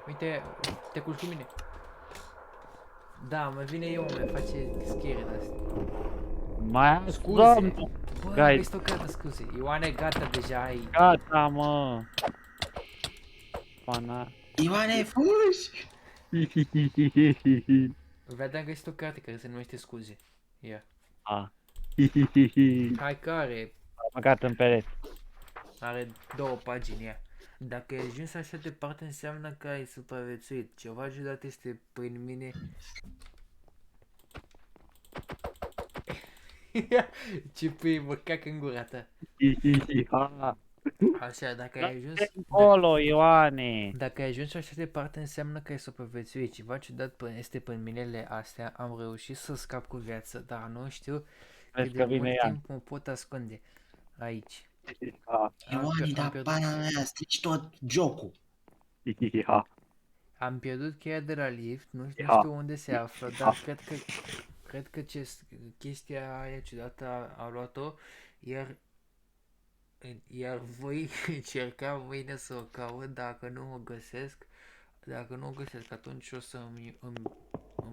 te culci cu mine. Da, mă vine eu, mă face schere de astea. Mai e Scuze. somnul. Bă, Gai. ai stocată, scuze. Ioane, gata, deja ai. Gata mă. Pana. Ioane, fugi! Vedeam că este o carte care se numește scuze. Ia. A. Hai că are, Am băgat în pereți. are 2 pagini, ia. Dacă ai ajuns așa departe înseamnă că ai supraviețuit. Ceva ciudat este prin mine. Ce pui, mă cac în gura ta. Așa, dacă ai ajuns... Încolo, Ioane. Dacă ai ajuns așa departe înseamnă că ai supraviețuit. Ceva ciudat este pe minele astea. Am reușit să scap cu viață, dar nu știu Vezi cât că de vine mult ea. timp mă pot ascunde. Aici. Ioane, am da pierdut- pana mea, strici tot jocul. Am pierdut cheia de la lift, nu Ia. știu unde se află, dar cred că chestia aia ciudată a luat-o, iar voi încerca mâine să o caut dacă nu o găsesc. Dacă nu o găsesc, atunci o să îmi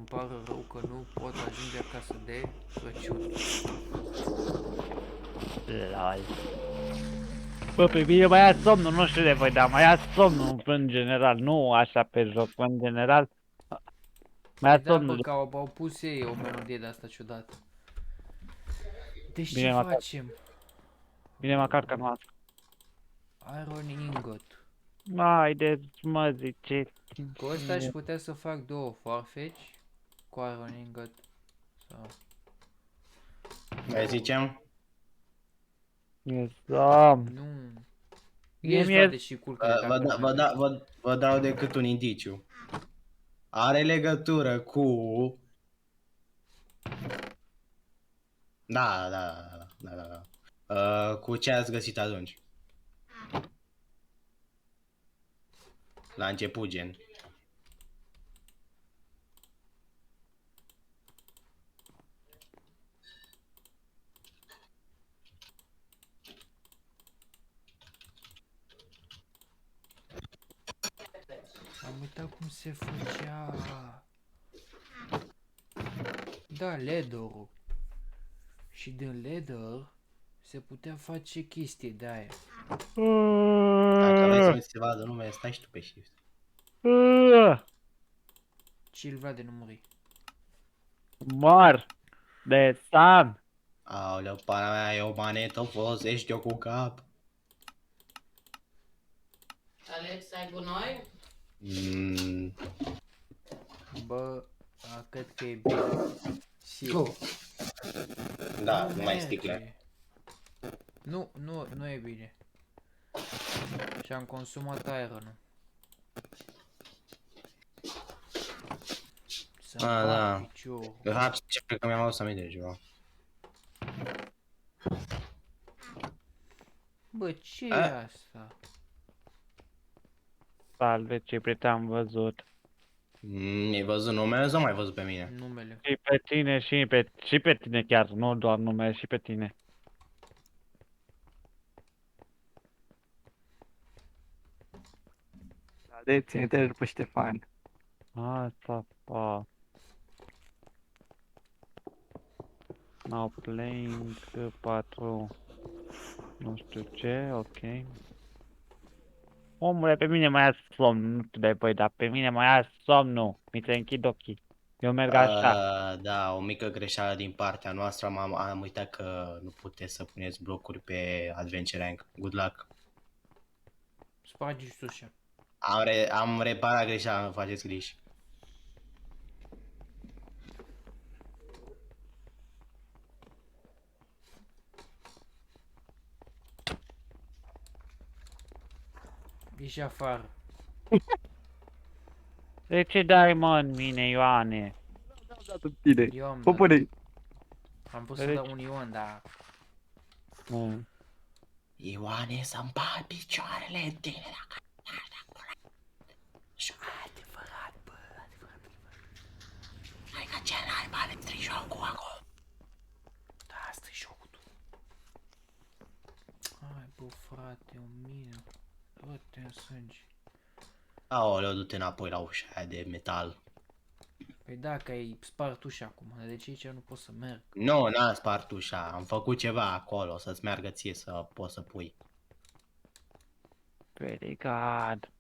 pară rău că nu pot ajunge acasă de Crăciun. Lol. Bă, pe mine mai ia somnul, nu știu de voi, dar mai ia somnul în general, nu așa pe joc, în general. Mai ia Păi da, bă, somnul. că au pus ei o melodie de asta ciudată. Deci ce Bine măcar, facem? bine măcar că nu asta. Iron Ingot. Haideți, mă, zice. Cu ăsta aș putea să fac două farfeci. Cu Iron Ingot. Sau... Mai zicem? Nu. Mie Ești, mi-e... Vlade, și culcă-te Vă, dacă da, nu vă, mai da, vă dau decât un indiciu. Are legătură cu... Da. Cu ce ați găsit atunci? La început, gen. Am uitat cum se făcea. Da, leather-ul. Și din leather se putea face chestii de aia. Dacă vrei să nu ți se vadă numele, stai și tu pe shift. Ce-l Vlade, nu muri. Mor de san. Aoleu, pana mea, e o manetă, folosești eu cu cap. Alex, ai gunoi? Mm, Bă, cred că e bine. Sigur. da, nu mai merge. sticle. Nu e bine. Și-am consumat iron-ul. Să-mi Ah, bag da. piciorul. De fapt, ce cred că mi-am adus aminte de ceva. Bă, ce e A? asta? Salve, ce te-am văzut. Mi-ai văzut numele sau mai văzut pe mine? Numele. Și pe tine, și pe tine chiar, nu doar numele, și pe tine. De ține-te după Ștefan. Asta, pa. Now playing 4. Nu știu ce, ok. Omule, pe mine mai ia somn, nu știu de voi, dar pe mine mai ia somnul. Mi se închid ochii. Eu merg așa. Da, o mică greșeală din partea noastră. Am uitat că nu puteți să puneți blocuri pe Adventure Rank. Good luck. Spargi sușa. Am reparat greșeala, nu faceți griji. Ieși afară. De ce dai mă în mine, Ioane? Am dat în tine. Eu am dat. Popune. Am pus să dau un ion, dar... Mm. Ioane, să-mi bag picioarele în tine dacă... Adevărat, bă, adevărat. Hai că ce n-ai bani, îmi strici jocul acum. Da, asta e jocul tu. Hai, bă, frate, o mină. Dă-te în sânge. Aoleu, du-te înapoi la ușa aia de metal. Păi da, că ai spart ușa acum, dar de ce aici nu pot să merg? Nu, n-am spart ușa, am făcut ceva acolo, să-ți meargă ție să poți să pui. Very good.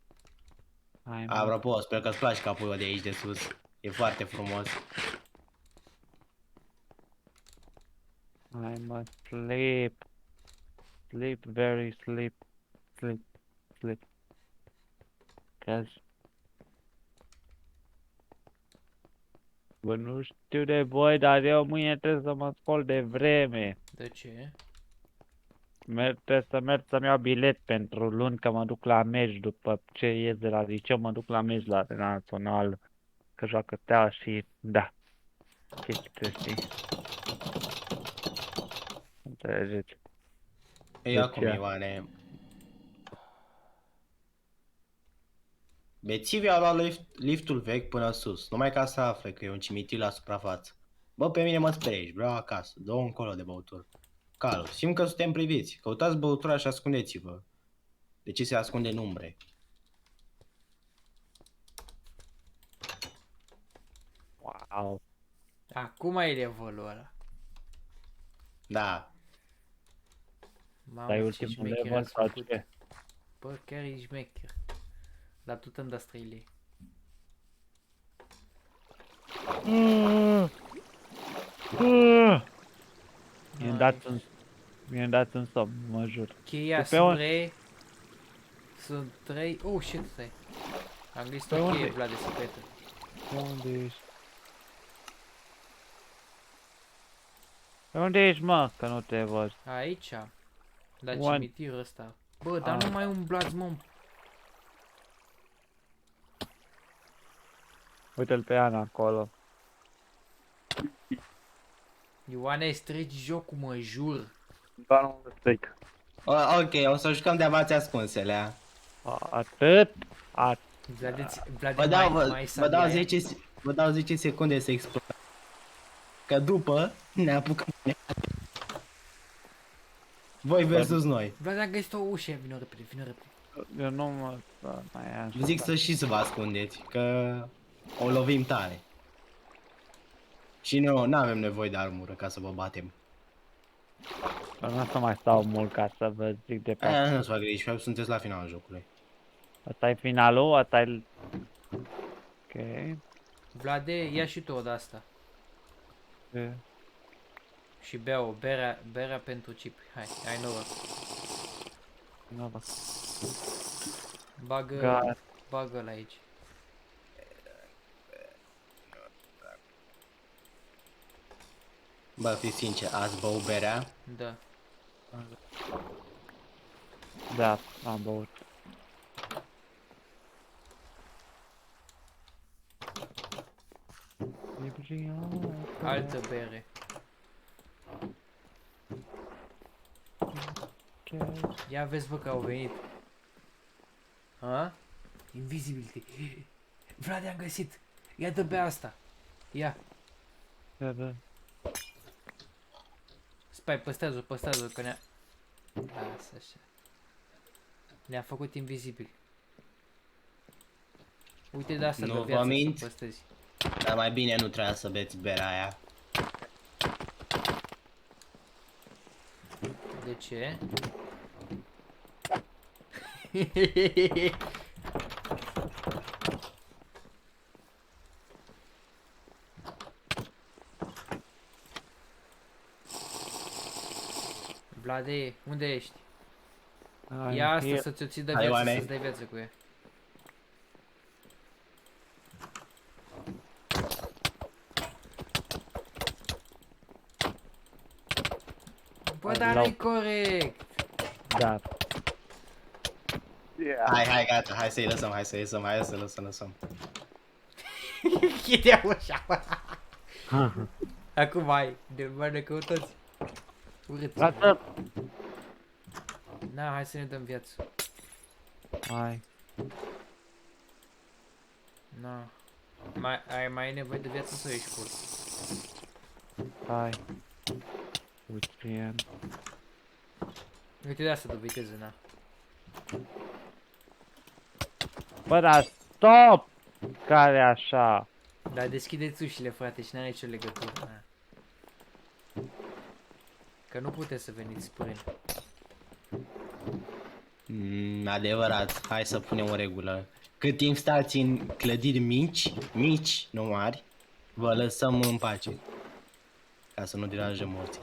Hai, mă. Apropo, sper că-ți place capul de aici de sus. E foarte frumos. I must sleep. Sleep, very sleep. Sleep, sleep. Cause... Bă, nu știu de voi, dar eu mâine trebuie să mă scol de vreme. De ce? Trebuie să merg să-mi iau bilet pentru luni, că mă duc la meci după ce ies de la liceu, mă duc la meci la Arena Național, că joacă Steaua și da, chestii trebuie știi. Înțelegeți? Ei, De acum, ce? Ioane. Bețivii au luat liftul vechi până sus, numai ca să afle că e un cimitir la suprafață. Bă, pe mine mă sperii, vreau acasă, dă-o încolo de băutură. Calu, simt că suntem priviți, căutați băutura și ascundeți-vă. De ce se ascunde în umbre? Wow. Acum e levelul ăla. Da, Mamă, Dai ce ultimul șmecher level ați sau făcut. ce? Bă, chiar e șmecher. Dar tu te-mi dați 3 lei. Mi-am dat în somn, mă jur. Cheia Tu pe unde? spre... Sunt 3... Oh, shit, stai. Am găsit Pe o cheie, unde? Vlad, de secretă. Pe unde ești? Pe unde ești, mă? Că nu te văd. Aici. La One. cimitirul ăsta. Bă, dar nu mai umblați, mă. Uite-l pe Ana acolo. Ioane, strici jocul, mă jur. Dar nu mă stric. Ok, o să jucăm de avați ascunsele. Atât? Vlad, Vă dau, mai vă dau sabia 10, vă dau 10 secunde să explodați. Că după ne apucăm. Voi versus noi. Vlad, am găsit o ușă. Vino repede, vino repede. Eu nu mă... mai am. Vă zic să vă ascundeți, că o lovim tare. Și nu avem nevoie de armură ca să vă batem. Nu o să mai stau mult ca să vă zic de pe... Aia nu-ți fac griji, sunteți la finalul jocului. Asta e finalul? Asta e... Ok. Vlade, ia și tu o de asta. E, Și bea-o, berea pentru chip. Hai, ai noroc. nu vă- Bagă, bagă-l aici. Bă, fi sincer, ați băut berea? Da. Da, am băut. Altă bere. Ia vezi, bă, că au venit. Ha? Invisibility. Vlad, am găsit. Ia dă bea asta. Ia. Da, da. Spai, păstrează-o, că ne-a... Lasă așa. Ne-a făcut invizibil. Uite de asta Nu de vă viață mint. să păstrezi. Dar mai bine nu trebuia să beți berea aia. De ce? Vlade, unde ești? Ia asta să ți-o ții de Hai, viață, Oane. să-ți dai viață cu ea. Bă, dar nu-i corect! Da. Hai, gata, hai să-i lăsăm, hai să lăsăm. Chidea ușa, bă. Acum hai, de mai căutați. Urât. Lasă! Na, hai să ne dăm viață. Hai. Na. Mai ai nevoie de viață sau ești full? Hai. Uite, Uite de asta de viteză, na. bă, dar stop! Care așa? Dar deschideți ușile, frate, și n-are nicio legătură. Na. Că nu puteți să veniți sprâni. Adevărat, hai să punem o regulă. Cât timp stați în clădiri mici, nu mari, vă lăsăm în pace. Ca să nu deranjăm morții.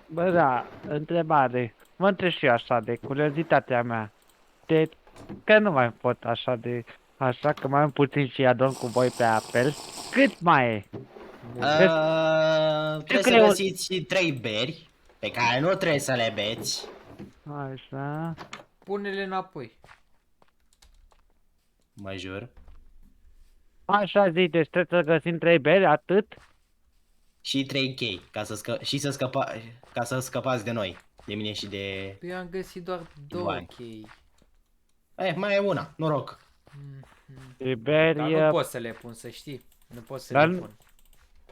Bă, da, întrebare. Mă întreb și eu așa de curiozitatea mea. De că nu mai pot așa de... Așa că mai am puțin și adorm cu voi pe apel. Cât mai e? Trebuie să găsiți 3 beri pe care nu trebuie să le beți. Așa. Pune-le înapoi. Mă jur. Așa zi, deci trebuie să găsim 3 beri, atât? Și 3 chei, ca să scăpați de noi. De mine și de... Eu am găsit doar 2 Ioan. chei. Mai e una, noroc. Beri, Dar nu pot să le pun, să știi. Nu pot să Dar le nu- pun.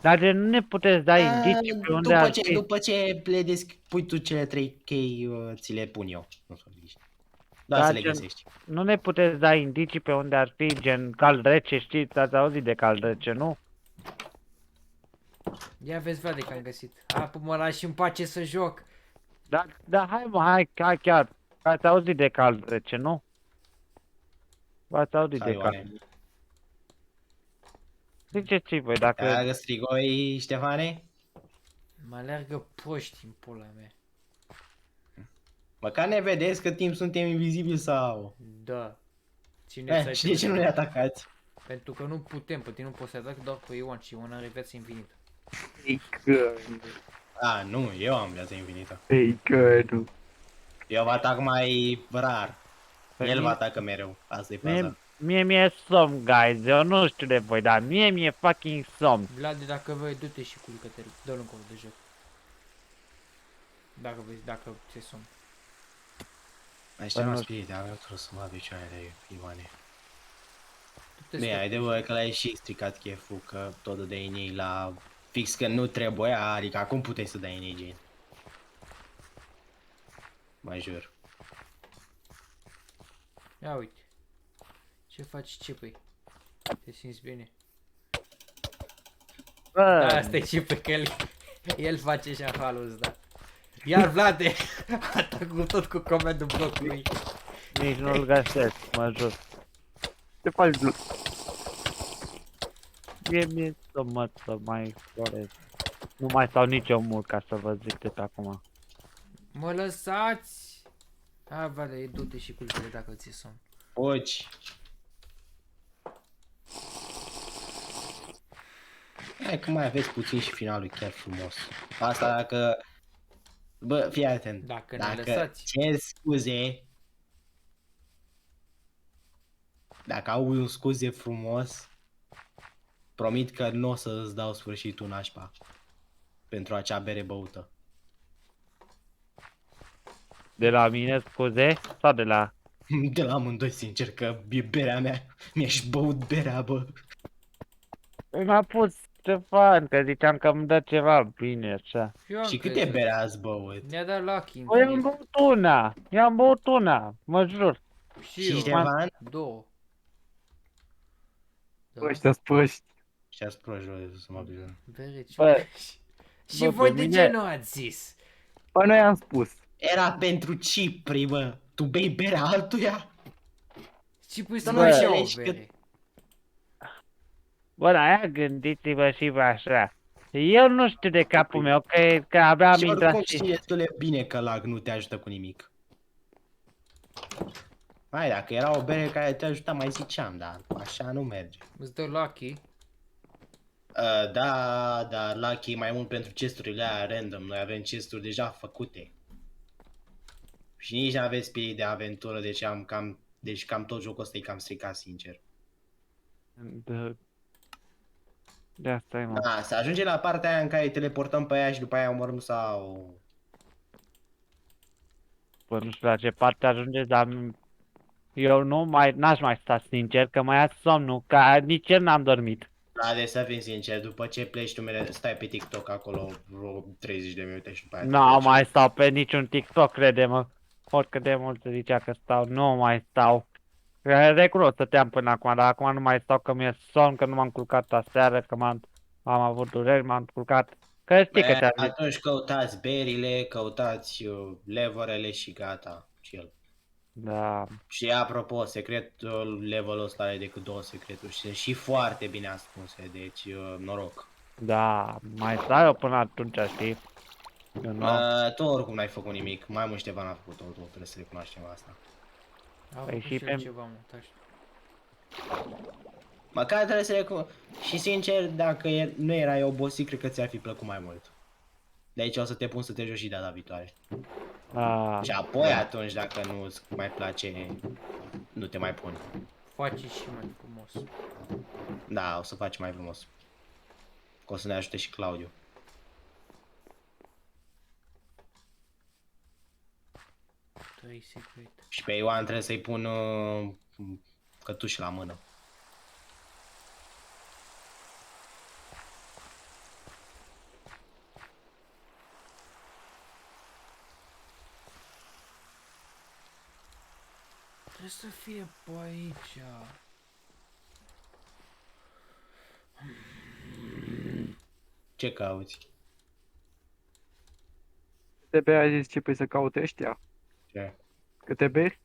dar de nu ne puteți da indicii pe unde ar fi? După ce le pui tu cele 3 chei, ți le pun eu. Nu să gândești. Doar Dar să le gen- găsești. Nu ne puteți da indicii pe unde ar fi, gen cal rece, știți, ați auzit de cal rece, nu? Ia vezi, Vlade, că am găsit. Apă, mă lași în pace să joc. Da, hai mă, hai chiar. Ați auzit de cal rece, nu? V-ați auzit de cal. Haioane. Ziceți voi, dacă... Aleargă strigoi, Ștefane? Mă alergă proști în pula mea. Măcar ne vedeți cât timp suntem invizibili sau... Da. Țineți Și de ce nu ne atacați? Pentru că nu putem, pe tine nu poți să atac doar pe Ioan și Ioan are viață infinită. A, nu, eu am viață infinită. Bacon. Eu vă atac mai rar. Păi El vă mie- atacă mereu. Asta e faza. Mie somn, guys. Eu nu știu de voi, dar mie fucking somn. Vlad, dacă vrei, du-te și culcă-te, dă-l încolo de joc. Dacă vezi, dacă ți-e somn. Mai știu Păi mă nu- spirit, am eu să mă picioarele, Ioane. Du-te Bine, să- ai de voi că l-ai și stricat cheful, că tot dai în ei la... Fix că nu trebuia, adică acum puteai să dai în ei, Jane. Mai jur. Ia uite. Ce faci, ce păi? Te simți bine? Bă, Da, asta e și pe că el face și halul ăsta. Iar Vlade, atacul tot cu comandul blocului. nici nu-l găsesc, mă jur. Ce faci, Blu? Mie să mai explorez. Nu mai stau nici eu mult ca să vă zic de pe acum. Mă lăsați! Hai, Vlade, du-te și culcă-te dacă ți-e somn. Foci. Hai că mai aveți puțin și finalul e chiar frumos. Asta dacă... Bă, fii atent. Dacă ne Dacă lăsați. cer scuze... Dacă au un scuze frumos... Promit că nu o să îți dau sfârșitul nașpa. Pentru acea bere băută. De la mine, scuze? Sau de la... De la amândoi, sincer, că e berea mea. Mi-aș băut berea, bă. Păi m-a pus Ștefan, că ziceam că îmi dă ceva bine, așa. Eu am Și câte crezut. bere ați băut? Ne-a dat Lucky Păi am infinit. băut una, i-am băut una, mă jur. Și Și eu. Ștefan? Două. Da. Ăștia-s proști. Și ați proști, să mă bine. Bere, ce Bă, Și bă, voi pe de mine- ce nu ați zis? Păi noi am spus. Era pentru Cipri, bă. Tu bei berea altuia? Și pui să Bă, nu și eu o înțelegi că- bere. Bă, dar aia gândiți-vă și vă așa. Eu nu știu de capul meu, că abia am Și intrat oricum și... știi destul de bine că lag nu te ajută cu nimic. Mai, dacă era o bere care te ajuta, mai ziceam, dar așa nu merge. Îți dă Lucky. Da, dar Lucky mai mult pentru chesturile aia random. Noi avem chesturi deja făcute. Și nici nu aveți spirit de aventură, deci cam tot jocul ăsta e cam stricat, sincer. De asta e, mă. Da, să ajunge la partea aia în care îi teleportăm pe aia și după aia omorâm sau... Bă, nu știu la ce parte ajungeți, dar eu n-aș mai sta sincer, că mai ia somnul, că nici el n-am dormit. Da, de să fim sincer, după ce pleci tu stai pe TikTok acolo vreo 30 de minute și după aia te Nu pleci. mai stau pe niciun TikTok, crede-mă. Oricât de mult se zicea că stau, nu mai stau. Recunosc, stăteam până acum, dar acum nu mai stau că mi-e somn, că nu m-am culcat aseară, că am avut dureri, m-am culcat. Că știi că ți-am zis. Atunci căutați berile, căutați leverele și gata, chill. Da, Și apropo, secretul levelul ăsta are decât 2 secreturi și sunt și foarte bine ascunse, deci noroc. da, mai stau eu până atunci, știi? Eu nu. Tu oricum n-ai făcut nimic, mai mult Ștefan a făcut totul, trebuie să recunoaștem asta. A Păi făcut și și el pe- ceva, mă, taci. Măcar trebuie să recunoști. Și sincer, dacă nu erai obosit, cred că ți-ar fi plăcut mai mult. De aici o să te pun să te joci și data viitoare. Da, Și apoi atunci, dacă nu îți mai place, nu te mai pun. Face și mai frumos. Da, o să faci mai frumos. Că o să ne ajute și Claudiu. Trei secret. Și pe Ioan trebuie să-i pun cătuși la mână. Trebuie să fie pe aici. Ce cauți? Câte beri ai zis ce să caute ăștia? Ce? Câte beri?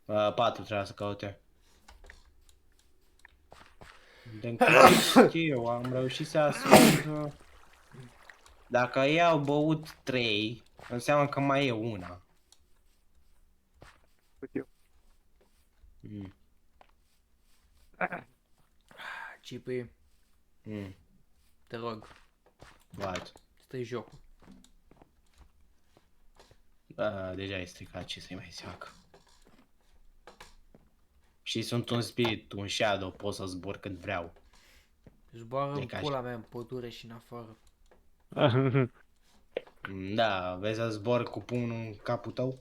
4 trebuia să caute. Din câte știu, am reușit să ascund... Dacă ei au băut 3, înseamnă că mai e una. Uite eu. Mm. Cipi, Mm. te rog, What? stai jocul. Deja e stricat, ce să-i mai fac. Și sunt un spirit, un shadow, pot să zbor când vreau. Zboară E în ca pula mea, în pădure și în afară. Da, vezi să zbor cu pumnul în capul tău?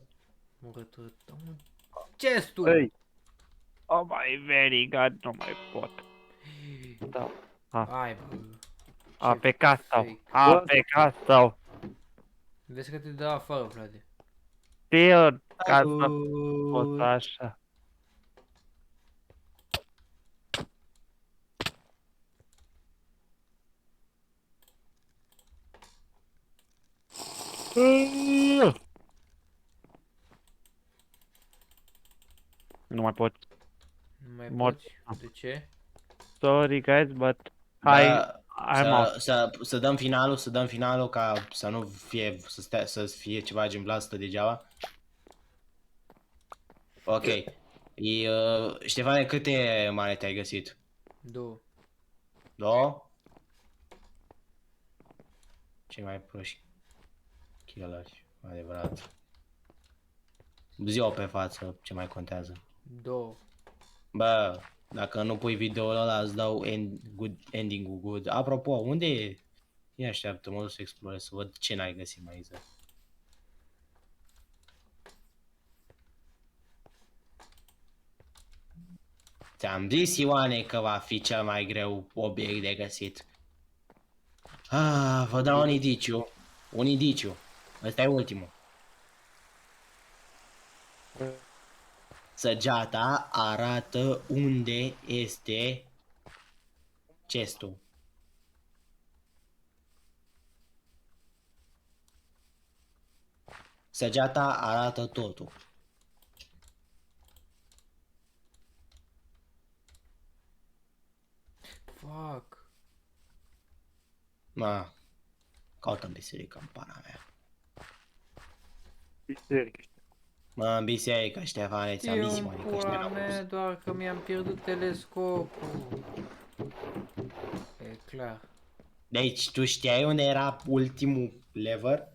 Murătură. Ce-s tu? Ei, Oh my very god, nu mai pot. Da. Hai, bă. A Ce plecat sau? fake. A Bă. plecat sau? Vezi că te dă afară, Vlade. Știu, ca să pot așa. Nu mai pot. Nu mai Mor. poți? De ce? Sorry guys, but Da, I'm out. să dăm finalul ca să nu fie, să fie ceva gen blastă degeaba. Ok. Ștefane, câte manete ai găsit? 2. 2? Cei mai proști killeri, adevărat. Zi-o pe față, ce mai contează. 2. Bă, dacă nu pui video-ul ăla, îți dau ending-ul good. Apropo, unde e? Ia așteaptă, mă duc să explorez, să văd ce n-ai găsit mai exact. Ți-am zis, Ioane, că va fi cel mai greu obiect de găsit. Vă dau un indiciu. Un indiciu. Ăsta e ultimul. Săgeata arată unde este chestul. Săgeata arată totul. Fuck. Ma, caută în biserică, în pana mea. biserică. Mă, în biserică, Ștefane, ți-am zis, Știu, mă, că pula Ștefane mea, doar că mi-am pierdut telescopul. E clar. Deci, tu știai unde era ultimul lever?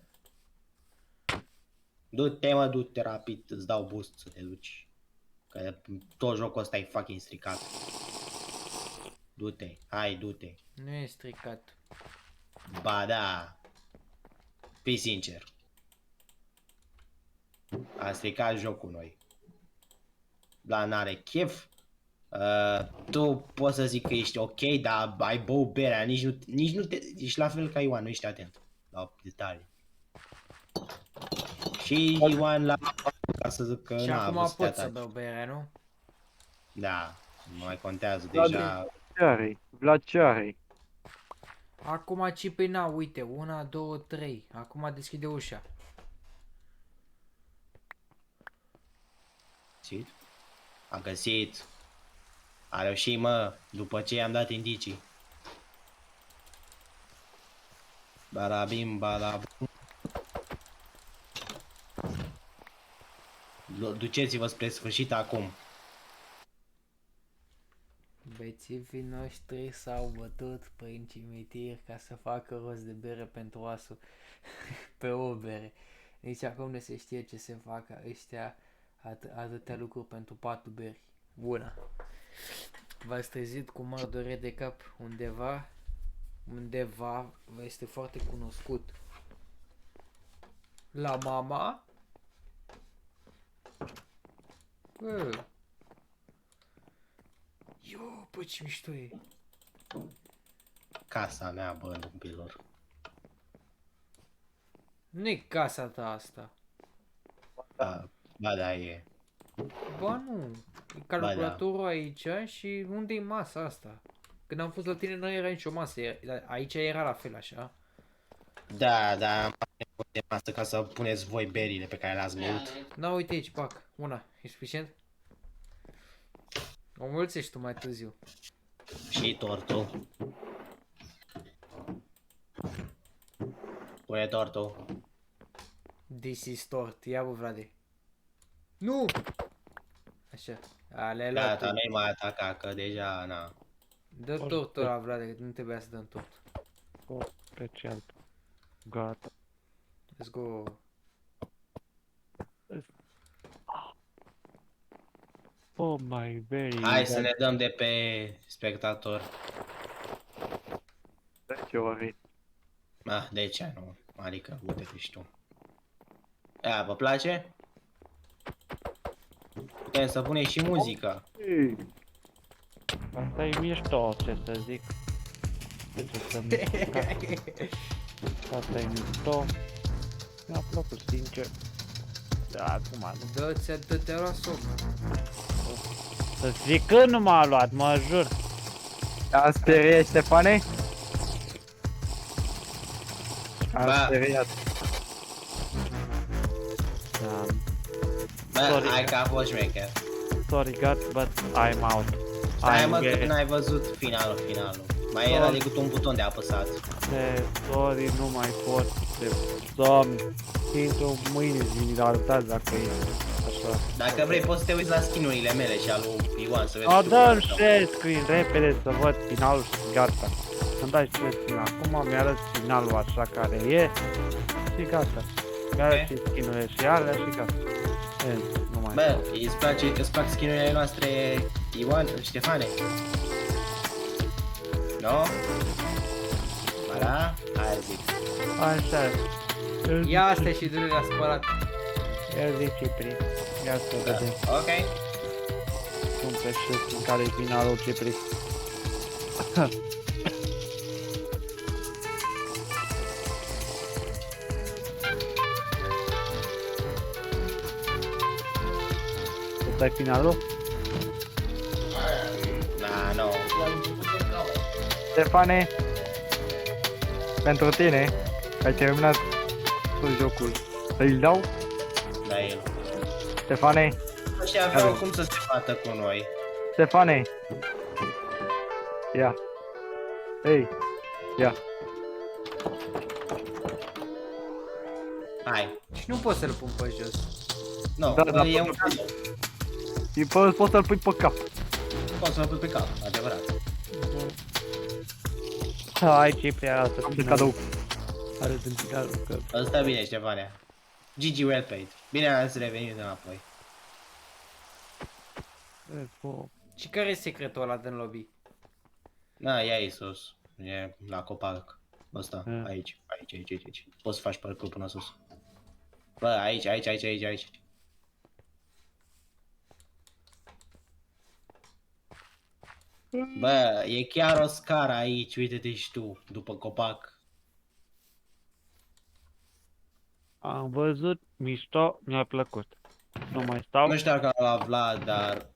Du-te, mă, du-te rapid, îți dau boost să te duci. Că tot jocul ăsta e fucking stricat. Du-te, hai, du-te. Nu e stricat. Ba da. Fii sincer. A stricat jocul noi. Dar n-are chef. Tu poți să zic că ești ok, dar ai băut berea, nici nu te... Ești la fel ca Ioan, nu ești atent la detalii. Și Ioan la... ca să zic că Și n-a acum avut să te pot să ataci. beau berea, nu? Da, nu mai contează Vlad, deja. ce are? Vlad, ce are? Acum Cipi, na, uite, 1, 2, 3. Acum deschide ușa. Găsit? A găsit. A reușit, mă, după ce i-am dat indicii. Barabim, barabum. Duceți-vă spre sfârșit acum. Bețivii noștri s-au bătut prin cimitir ca să facă rost de bere pentru asul pe o bere. Nici acum nu se știe ce se fac ăștia atâtea lucruri pentru 4 beri. Bună! V-ați trezit cu mari dureri de cap undeva vă este foarte cunoscut. La mama? Bă. Yo, bă, ce mișto e. Casa mea, bă, numpilor. Nu-i casa ta asta. Ba da, e. Ba nu. E calculatorul aici și unde e masa asta? Când am fost la tine nu era nicio masă, aici era la fel așa. Da, da, am nevoie de masă ca să puneți voi berile pe care le-ați băut. Na, uite aici, pac. Una. E suficient? O mulțești tu mai târziu. Și tortul. Pune tortul. This is tort. Ia bă, Vlade. Nu! Așa. Ale luat Gata, tu. nu-i mai ataca, că deja, na. Dă tortul ăla, Vlade, că nu trebuia să dăm tort. Special. Gata. Let's go. Oh my very. Hai să ne dăm de pe spectator. 10 ori. Ah, de ce nu? Adică, uite-te și tu. Ia, vă place? Putem să punem și muzică. Ei, Asta e mișto, ce să zic. Ce să Asta e mișto. Mi-a plăcut, sincer. Da, acum nu. Dă-te la soc. Să zic că nu m-a luat, mă jur. am speriat, Ștefane? Am Ba. speriat. Bă, Sorry. hai că a fost șmecher. Sorry God, but I'm out. Stai I'm mă, că very n-ai văzut finalul. Mai era decât un buton de apăsat. sorry, nu mai pot. Doamne, intru mâine din altar dacă e așa. Dacă vrei poți să te uiți la skin-urile mele și al lui Ioan să vezi A, tu dă-mi cum share screen repede să văd finalul și gata. Îmi dai share screen acum, mi-arăt finalul așa care e și gata. Mi-arăt și skin-urile și alea și gata. Nu mai Bă, îți plac skin-urile noastre, Ioan, Ștefane? Nu? Ba da? Hai zic. Așa. Ia asta și du-le la spălat. Ia zi Cipri. Ia să Da. vedem Ok. cum pe știu care e finalul Cipri. Ăsta e finalul? Da, nu. Ștefane, pentru tine, ai terminat tot jocul. Îi dau? Da, el. Ștefane, Și aveau cum să se bată cu noi. Ștefane. Ia. Ei, ia. Hai. Și nu pot să-l pun pe jos. Nu, Da, da, e un cadou. Poți să-l pui pe cap. Poți să-l pui pe cap, adevărat. Hai Cipri, arată Am de finalul. cadou. Arată în finalul că... Asta bine, Ștefane. GG well played. Bine ați revenit înapoi. Și care e secretul ăla din lobby? Da, ia ei sus. E la copac. Ăsta, Mm. aici. Poți să faci parcurs până sus. Bă, aici. Bă, e chiar o scară aici, uite-te și tu, după copac. Am văzut, mișto, mi-a plăcut. Nu mai stau Nu știu dacă la Vlad, dar...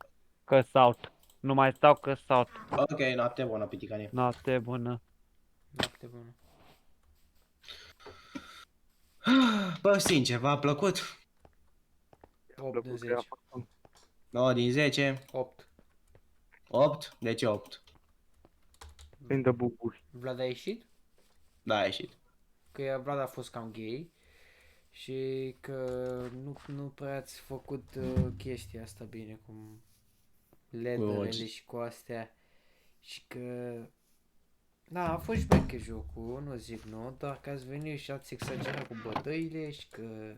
că saut. Nu mai stau că saut. Ok, noapte bună, piticanie. Noapte bună. Noapte bună. Bă, sincer, v-a plăcut? 8 din 10. 9 din 10, 8. 8, de ce 8? Prinde bucuri. Vlad a ieșit? Da, a ieșit. Că Vlad a fost cam gay. Și că nu prea ați făcut chestia asta bine, cum lederele și cu astea. Și că... Da, a fost șmecher jocul, nu zic nu, doar că ați venit și ați exagerat cu bătăile și că...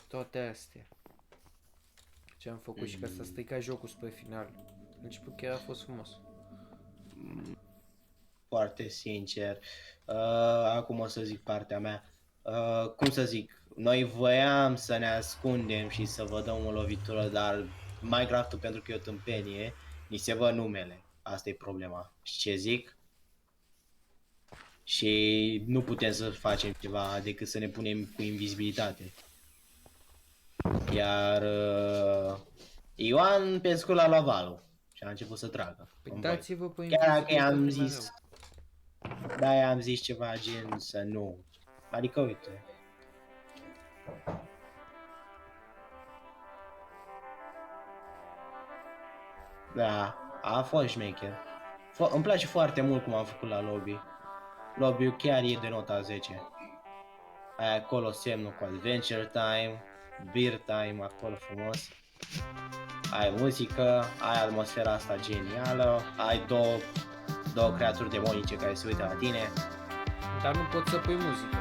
Toate astea. Ce am făcut și că s-a stricat jocul spre final. Început chiar a fost frumos. Foarte sincer. Acum o să zic partea mea. Cum să zic, noi voiam să ne ascundem și să vă dăm o lovitură, dar Minecraft-ul, pentru că e o tâmpenie, ni se văd numele. Asta e problema. Și ce zic? Și nu putem să facem ceva decât să ne punem cu invizibilitate. Iar Ioan pe scurt l-a luat valul și a început să tragă. Păi dați-vă pe Chiar dacă i-am invisibilitate zis, De-aia am zis ceva gen să nu. Adică uite. Da, a fost șmecher. Îmi place foarte mult cum am făcut la lobby. Lobby-ul chiar e de nota 10. Ai acolo semnul cu Adventure Time, Beer Time, acolo frumos. Ai muzică, ai atmosfera asta genială, ai două creaturi demonice care se uită la tine. Dar nu poți să pui muzică.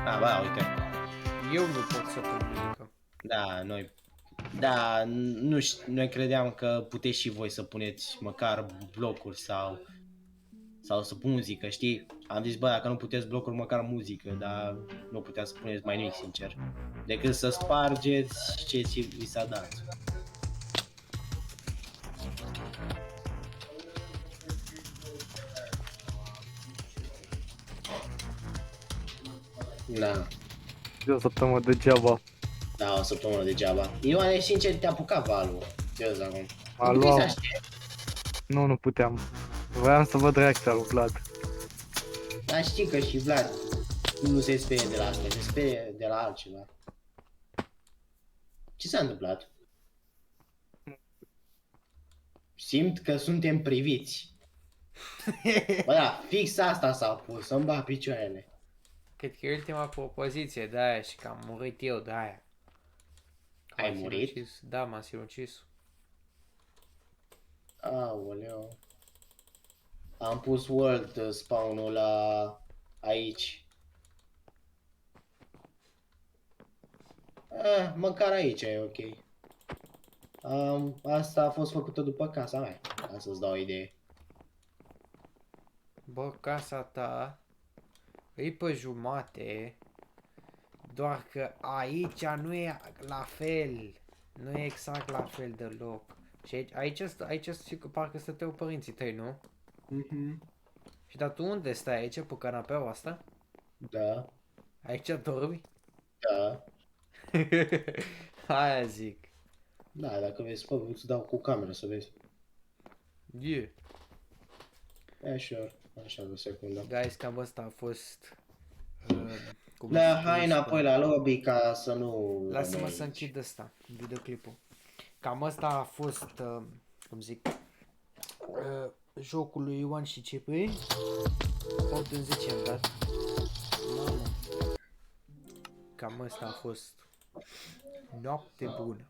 Da, bă, uite. Eu nu pot să pun muzică. Da, noi credeam că puteți și voi să puneți măcar blocuri sau să pun muzică, știi? Am zis, bă, dacă nu puteți blocuri, măcar muzică, dar nu puteți să puneți mai nimic, sincer. Decât să spargeți ce vi s-a dat. Da, De o săptămână degeaba. da, o săptămână degeaba. Ioane, sincer, te-a apucat valul. Ce zic acum? A Nu puteai să luat. aștepți. Nu puteam. Vreau să văd reacția lui Vlad. Dar știi că și Vlad nu se sperie de la asta, se sperie de la altceva. Ce s-a întâmplat? Simt că suntem priviți. Bă, da, fix asta s-a pus, să-mi bat picioarele. Cred că e ultima propoziție de aia și că am murit eu de aia. Ai M-am murit? sinucis. Da, m-am sinucis. Aoleu. Am pus world spawn-ul la aici. Măcar aici e ok. Asta a fost făcută după casa mea, ca să-ți dau o idee. Bă, casa ta e pe jumate, doar că aici nu e la fel. Nu e exact la fel deloc. Și aici parcă stăteau părinții tăi, nu? Și dar tu unde stai aici, pe canapeaua asta? Da, Aici dormi? da. Aia zic. Da, dacă vezi, fă, îți dau cu camera să vezi. Yeah. Sure. Așa, de secundă. Guys, cam asta a fost... cum Da, să hai spun. înapoi la lobby ca să nu... Lasă-mă rămâi să aici. închid ăsta, videoclipul. Cam asta a fost, cum zic, jocul lui Ioan și CP. 8 din 10 am dat. Mamă. Cam asta a fost. Noapte bună.